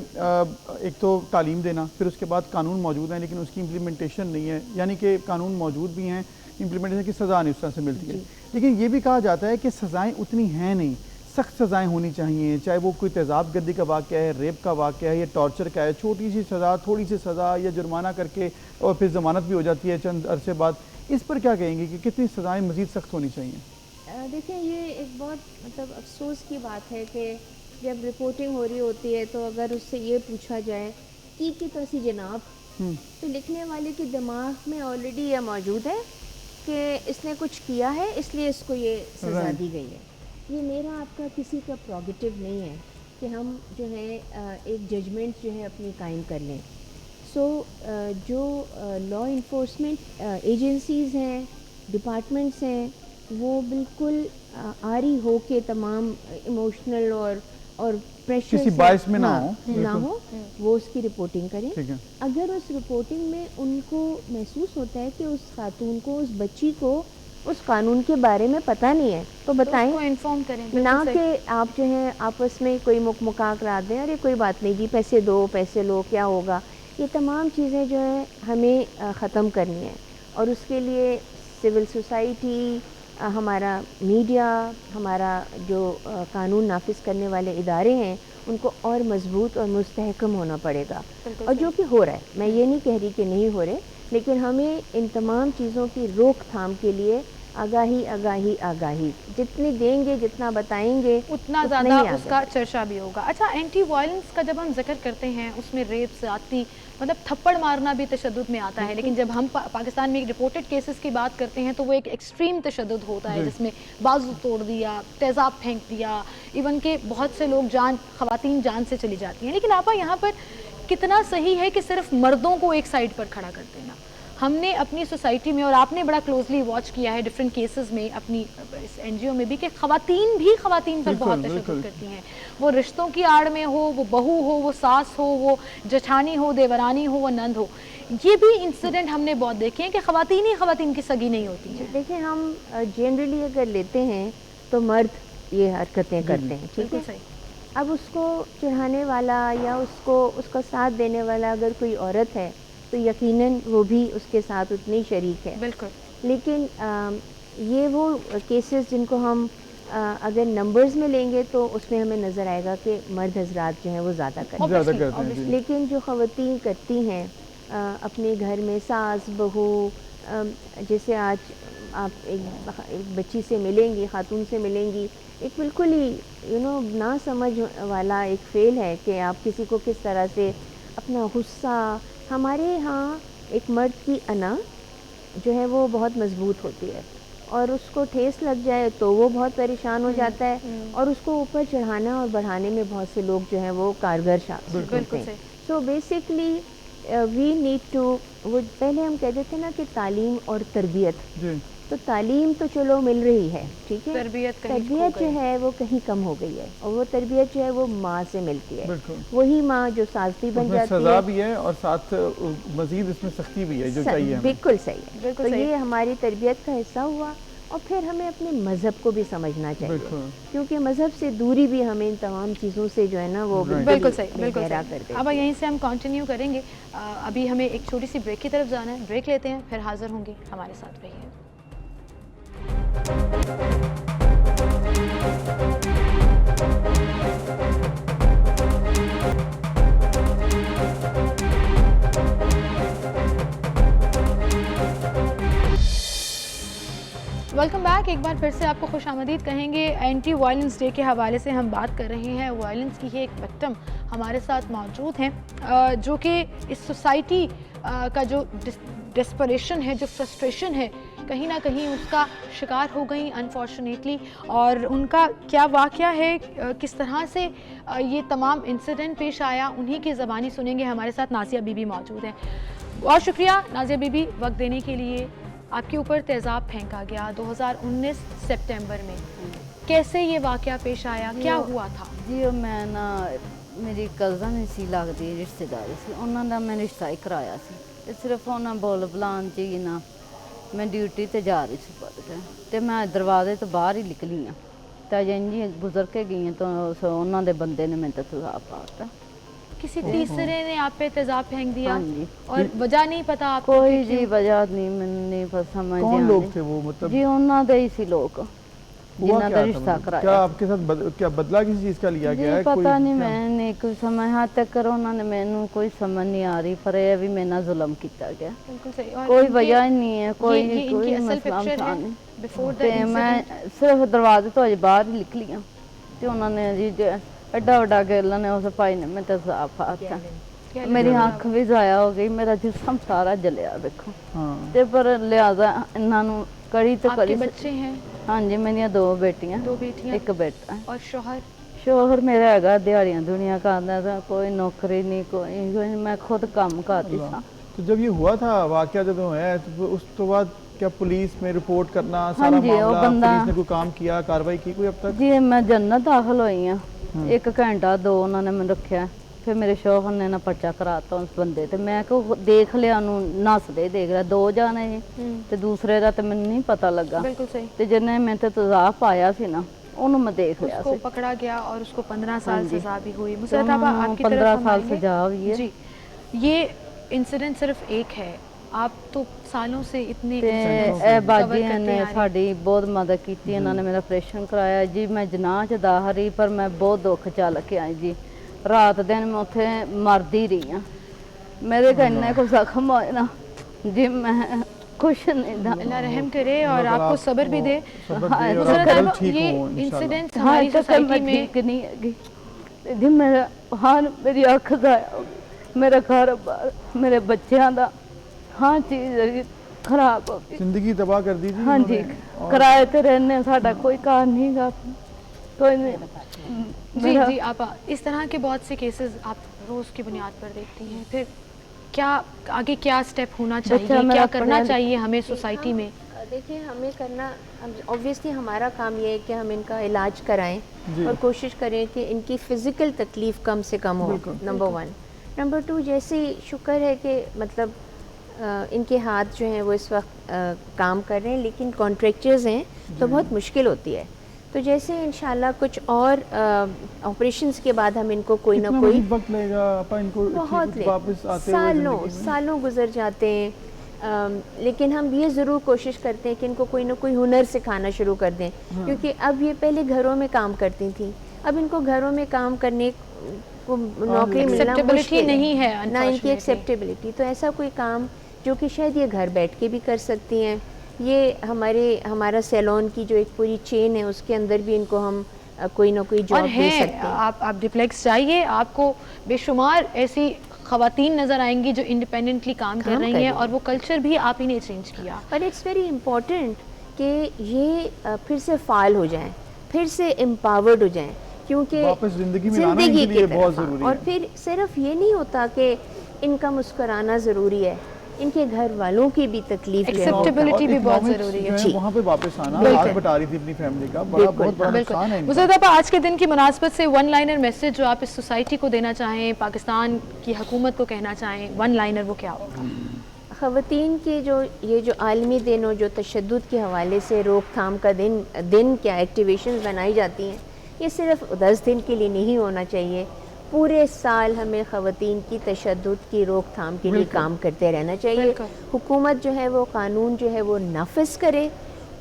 एक तो तालीम देना, फिर उसके बाद कानून मौजूद हैं लेकिन उसकी इम्प्लीमेंटेशन नहीं है, यानी कि कानून मौजूद भी हैं, इम्प्लीमेंटेशन की सज़ा नहीं उस तरह से मिलती है। लेकिन ये भी कहा जाता है कि सज़ाएँ उतनी हैं नहीं, सख्त सज़ाएँ होनी चाहिए, चाहे वो कोई तेज़ाब गर्दी का वाक़या है, रेप का वाक़या है या टॉर्चर का है। छोटी सी सज़ा, थोड़ी सी सज़ा या जुर्माना करके और फिर ज़मानत भी हो जाती है चंद अरसे बाद। इस पर क्या कहेंगे कि कितनी सज़ाएँ मज़ीद सख्त होनी चाहिए? देखिए, ये एक बहुत मतलब अफसोस की बात है कि जब रिपोर्टिंग हो रही होती है तो अगर उससे ये पूछा जाए कि तो सी जनाब, तो लिखने वाले के दिमाग में ऑलरेडी यह मौजूद है कि इसने कुछ किया है इसलिए इसको ये सज़ा दी गई है। ये मेरा आपका किसी का प्रोगेटिव नहीं है कि हम जो है एक जजमेंट जो है अपनी कायम कर लें। जो लॉ इन्फोर्समेंट एजेंसीज़ हैं, डिपार्टमेंट्स हैं, वो बिल्कुल आरी हो के तमाम इमोशनल और प्रेशर किसी बायस में ना हो वो उसकी रिपोर्टिंग करें। अगर उस रिपोर्टिंग में उनको महसूस होता है कि उस खातून को, उस बच्ची को उस कानून के बारे में पता नहीं है तो बताएं, उसको इन्फॉर्म करें, बिल्कुल ना सही। कि आप जो है आपस में कोई मुक्का करा दें, अरे कोई बात नहीं जी, पैसे दो पैसे लो, क्या होगा। ये तमाम चीज़ें जो है हमें ख़त्म करनी है, और उसके लिए सिविल सोसाइटी, हमारा मीडिया, हमारा जो कानून नाफिज करने वाले इदारे हैं, उनको और मजबूत और मुस्तहकम होना पड़ेगा। और जो कि हो रहा है, मैं ये नहीं कह रही कि नहीं हो रहे, लेकिन हमें इन तमाम चीज़ों की रोकथाम के लिए आगाही आगाही आगाही जितनी देंगे, जितना बताएंगे, उतना ही ज़्यादा आगे उसका चर्चा भी होगा। अच्छा, एंटी वायलेंस का जब हम जिक्र करते हैं उसमें रेप, ज़्यादती, मतलब थप्पड़ मारना भी तशद्दुद में आता है, लेकिन जब हम पाकिस्तान में एक रिपोर्टेड केसेस की बात करते हैं तो वो एक एक्सट्रीम तशद्दुद होता है, जिसमें बाजू तोड़ दिया, तेज़ाब फेंक दिया, इवन के बहुत से लोग ख़वातीन जान से चली जाती हैं। लेकिन आपा यहाँ पर कितना सही है कि सिर्फ मर्दों को एक साइड पर खड़ा कर देना? हमने अपनी सोसाइटी में, और आपने बड़ा क्लोजली वॉच किया है डिफरेंट केसेस में अपनी इस एनजीओ में भी, कि ख़वातीन भी ख़वातीन पर बहुत तशद्दुद करती हैं। वो रिश्तों की आड़ में हो, वो बहू हो, वो सास हो, वो जेठानी हो, देवरानी हो, वो नंद हो, ये भी इंसिडेंट हमने बहुत देखे हैं कि ख़वातीन ही ख़वातीन की सगी नहीं होती हैं। देखिए, हम जनरली अगर लेते हैं तो मर्द ये हरकतें करते हैं, ठीक है। अब उसको चढ़ाने वाला या उसका साथ देने वाला अगर कोई औरत है तो यकीनन वो भी उसके साथ उतनी शरीक है। बिल्कुल। लेकिन ये वो केसेस जिनको हम अगर नंबर्स में लेंगे तो उसमें हमें नज़र आएगा कि मर्द हजरात जो हैं वो ज़्यादा करते हैं। लेकिन जो ख़वातीन करती हैं अपने घर में, सास बहू, जैसे आज आप एक बच्ची से मिलेंगी, खातून से मिलेंगी, एक बिल्कुल ही ना समझ वाला एक फेल है कि आप किसी को किस तरह से अपना गुस्सा। हमारे यहाँ एक मर्द की अना जो है वो बहुत मजबूत होती है, और उसको ठेस लग जाए तो वो बहुत परेशान हो जाता है, और उसको ऊपर चढ़ाना और बढ़ाने में बहुत से लोग जो हैं वो कारगर साबित होते हैं। So basically we need to, वो पहले हम कहते थे ना कि तालीम और तरबियत, तो तालीम तो चलो मिल रही है, ठीक है, तरबियत जो है वो कहीं कम हो गई है, और वो तरबियत जो है वो माँ से मिलती है। वही माँ जो साज़ी बन जाती है, सज़ा भी है और साथ मजीद इसमें सख्ती भी है जो चाहिए हमें। बिल्कुल सही है। तो ये हमारी तरबियत का हिस्सा हुआ, और फिर हमें अपने मज़हब को भी समझना चाहिए, क्योंकि मज़हब से दूरी भी हमें इन तमाम चीज़ों से जो है ना वो बिल्कुल सही, बिल्कुल गहरा कर देती है। अब यहीं से हम कंटिन्यू करेंगे। अभी हमें एक छोटी सी ब्रेक की तरफ जाना है, ब्रेक लेते हैं, फिर हाजिर होंगे, हमारे साथ रहिए। Welcome back. एक बार फिर से आपको खुशामदीद कहेंगे। एंटी वायलेंस डे के हवाले से हम बात कर रहे हैं। वायलेंस की ही एक विक्टिम हमारे साथ मौजूद हैं, जो कि इस सोसाइटी का जो डेस्परेशन है, जो फ्रस्ट्रेशन है, कहीं ना कहीं उसका शिकार हो गई अनफॉर्चुनेटली। और उनका क्या वाक़या है, किस तरह से ये तमाम इंसिडेंट पेश आया, उन्हीं की ज़बानी सुनेंगे। हमारे साथ नाज़िया बीबी मौजूद हैं। बहुत शुक्रिया नाज़िया बीबी वक्त देने के लिए। आपके ऊपर तेज़ाब फेंका गया 2019 सितंबर में, कैसे ये वाक़या पेश आया, क्या हुआ था? जी मैं ना मेरी कज़न सी लगती रिश्तेदारी से, उन्होंने मैं रिश्ता ही कराया सी, ते सिर्फ उन्होंने बोल बुलान च ना मैं ड्यूटी ते जा रही सी पढ़ के, ते मैं दरवाजे तो बाहर ही निकली हाँ, तो जी गुजर के गई तो उन्होंने बंदे ने मैं तेज़ाब पाता। किसी तीसरे ने आप पे तेज़ाब फेंक दिया? हाँ जी। और वजह नहीं पता आपको? कोई जी वजह नहीं, मैंने नहीं पता समझ। कौन लोग थे वो, मतलब जी उन्होंने ही सी लोग जिन्होंने का रिश्ता कराया। क्या आपके साथ क्या बदला किसी चीज़ का लिया गया है? पता नहीं, मैंने कोई समझ हाँ तक उन्होंने मैनू कोई समझ नहीं आ रही, पर यह भी मेरे नाल जुल्म किया गया। कोई वजह नहीं है, कोई मसला नहीं। मैं सिर्फ दरवाजे तो अजे बाहर ही निकली हाँ, तो उन्होंने जी एडा वड्डा गेला ने उस भाई ने मैं तेज़ाब पाता, मेरी अख भी ज़ाया हो गई, मेरा जिस्म सारा जलिया देखो। ते पर लिहाजा इन्हों कड़ी तो कड़ी। बच्चे हैं? हाँ जी, मेरी दो बेटियां, एक बेटा। और शोहर? शोहर मेरा है दिहाड़ियाँ दुनिया करता था, कोई नौकरी नहीं, कोई मैं खुद काम करती था। तो जब ये हुआ था वाक़या, जब है तो उस तो बाद क्या पुलिस में रिपोर्ट करना, हाँ सारा जी, मामला बंदा पुलिस ने कोई काम किया, कार्रवाई की कोई अब तक? जी मैं जन्नत दाखिल हुई हाँ, 1 घंटा 2 उन्होंने मैं रखा, फिर मेरे शौहर ने ना पर्चा कराता उस बंदे ते मैं को देख लिया नसदे देख लिया 2 जाने जी ते दूसरे दा ते मैनूं नहीं पता लगा बिल्कुल सही ते जिन्ने मैं ते तजाब पाया सी ना उन्होंने मैं देख लिया उसको सी पकड़ा गया और उसको 15 साल हाँ जी। सजा भी हुई। मुसरत आपा आपकी 15 तरफ हम साल आएंगे। सजा हुई है जी, ये इंसिडेंट सिर्फ एक है, आप तो सालों से इतने ਤੇ incidents ਇਹ cover ਬਾਜੀ करते ਨੇ आ रहे ਸਾਡੀ ਬਹੁਤ ਮਦਦ ਕੀਤੀ ਇਹਨਾਂ ਨੇ ਮੇਰਾ ਆਪਰੇਸ਼ਨ ਕਰਾਇਆ ਜੀ ਮੈਂ ਜਨਾਹ ਚ ਦਾਖਲ ਰਹੀ ਪਰ ਮੈਂ ਬਹੁਤ ਦੁੱਖ ਚੱਲ ਕੇ ਆਈ ਜੀ ਰਾਤ ਦਿਨ ਮੈਂ ਉੱਥੇ ਮਰਦੀ ਰਹੀ ਆ ਮੇਰੇ ਇੰਨੇ ਕੋ ਜ਼ਖਮ ਹੋਏ ਨਾ ਜੀ मैं कुछ नहीं था अल्लाह रहम करे और आपको सब्र भी दे। और मुसरत आप आपा, ठीक ये हो इंशाल्लाह। इंसिडेंट हाँ हमारी तो मैं सोसाइटी में ठीक नहीं है जी मेरा हाल मेरी अख दा मेरा घर बार मेरे बच्चों का हाँ चीज़ खराब हो गई जिंदगी तबाह कर दी थी हाँ जी इन्होंने। किराए पे रहने साडा कोई कार नहीं गा कोई नहीं जी मेरा- जी आपा, इस तरह के बहुत से केसेस आप रोज की बुनियाद पर देखती हैं, फिर क्या आगे क्या स्टेप होना चाहिए, बच्चा मेरा क्या करना पढ़ा- चाहिए हमें सोसाइटी में? देखिए हमें करना ऑब्वियसली हमारा काम ये है कि हम इनका इलाज कराएं और कोशिश करें कि इनकी फ़िज़िकल तकलीफ़ कम से कम हो, नंबर 1। नंबर 2, जैसे शुक्र है कि मतलब इनके हाथ जो हैं वो इस वक्त काम कर रहे हैं, लेकिन कॉन्ट्रैक्चर्स हैं तो बहुत मुश्किल होती है। तो जैसे इंशाल्लाह कुछ और ऑपरेशंस के बाद हम इनको कोई ना कितना कोई मज़ीद वक्त लगेगा आपा इनको बहुत ठीक वापस आते हुए सालों ज़िंदगी में? सालों गुजर जाते हैं। लेकिन हम ये ज़रूर कोशिश करते हैं कि इनको कोई ना कोई हुनर सिखाना शुरू कर दें, क्योंकि अब ये पहले घरों में काम करती थी, अब इनको घरों में काम करने को नौकरी मिलना Acceptability मुश्किल नहीं है, ना इनकी unfortunately। एक्सेप्टेबिलिटी। तो ऐसा कोई काम जो कि शायद ये घर बैठ के भी कर सकती हैं, ये हमारा सैलून की जो एक पूरी चेन है उसके अंदर भी इनको हम कोई ना कोई और जॉब दे है सकते हैं। आप डिफ्लेक्स जाइए, आपको बेशुमार ऐसी खवातीन नज़र आएंगी जो इंडिपेंडेंटली काम कर रही हैं, और वो कल्चर भी आप ही ने चेंज किया। और इट्स वेरी इम्पोर्टेंट कि ये फिर से फाल हो जाएं, फिर से एम्पावर्ड हो जाएं, क्योंकि वापस ज़िंदगी में लाना इनके लिए बहुत ज़रूरी और है। फिर सिर्फ ये नहीं होता कि इनका मुस्कुराना ज़रूरी है, इनके घर वालों की भी तकलीफ जो है वो Acceptability भी बहुत economics ज़रूरी जो है। है वहाँ पे वापस आना, बिल्कुल। हाथ बटा रही थी अपनी फैमिली का, बड़ा बहुत बड़ा नुकसान है इनका। मुसरत आपा, आज के दिन की मुनासबत से वन लाइनर मैसेज जो आप इस सोसाइटी को देना चाहें, पाकिस्तान की हुकूमत को कहना चाहें, वन लाइनर वो क्या होगा? ख़वातीन के जो आलमी दिन और जो तशद्दुद के हवाले से रोकथाम का दिन क्या एक्टिवेशंस बनाई जाती हैं, ये सिर्फ 10 दिन के लिए नहीं होना चाहिए। पूरे साल हमें ख़वातीन की तशद्दुद की रोकथाम के लिए काम करते रहना चाहिए। हुकूमत जो है वो कानून जो है वो नाफिज करे,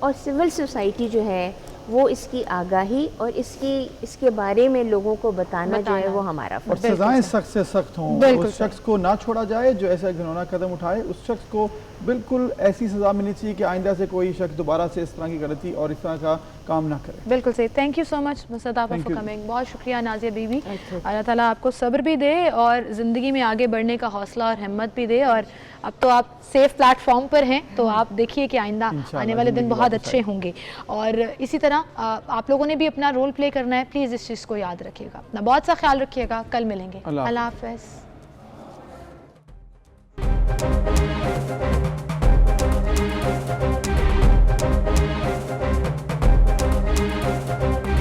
और सिविल सोसाइटी जो है वो इसकी आगाही और इसके बारे में लोगों को बताना जो है वो हमारा और फर्ज है। सजाएं सख्त से सख्त हों, उस शख्स को ना छोड़ा जाए जो ऐसा घिनौना कदम उठाए, उस शख्स को बिल्कुल ऐसी सज़ा मिलनी चाहिए कि आइंदा से कोई शख्स दोबारा से इस तरह की गलती और इस तरह का काम ना करे। बिल्कुल सही। Thank you so much Musarrat आपा फॉर कमिंग। बहुत शुक्रिया नाज़िया बीवी। अल्लाह ताला आपको सब्र भी दे और ज़िंदगी में आगे बढ़ने का हौसला और हिम्मत भी दे। और अब तो आप सेफ प्लेटफॉर्म पर हैं, तो आप देखिए कि आइंदा आने वाले दिन बहुत अच्छे होंगे। और इसी तरह आप लोगों ने भी अपना रोल प्ले करना है, प्लीज़ इस चीज़ को याद रखिएगा। अपना बहुत सा ख्याल रखिएगा, कल मिलेंगे। अल्लाह हाफ़िज़।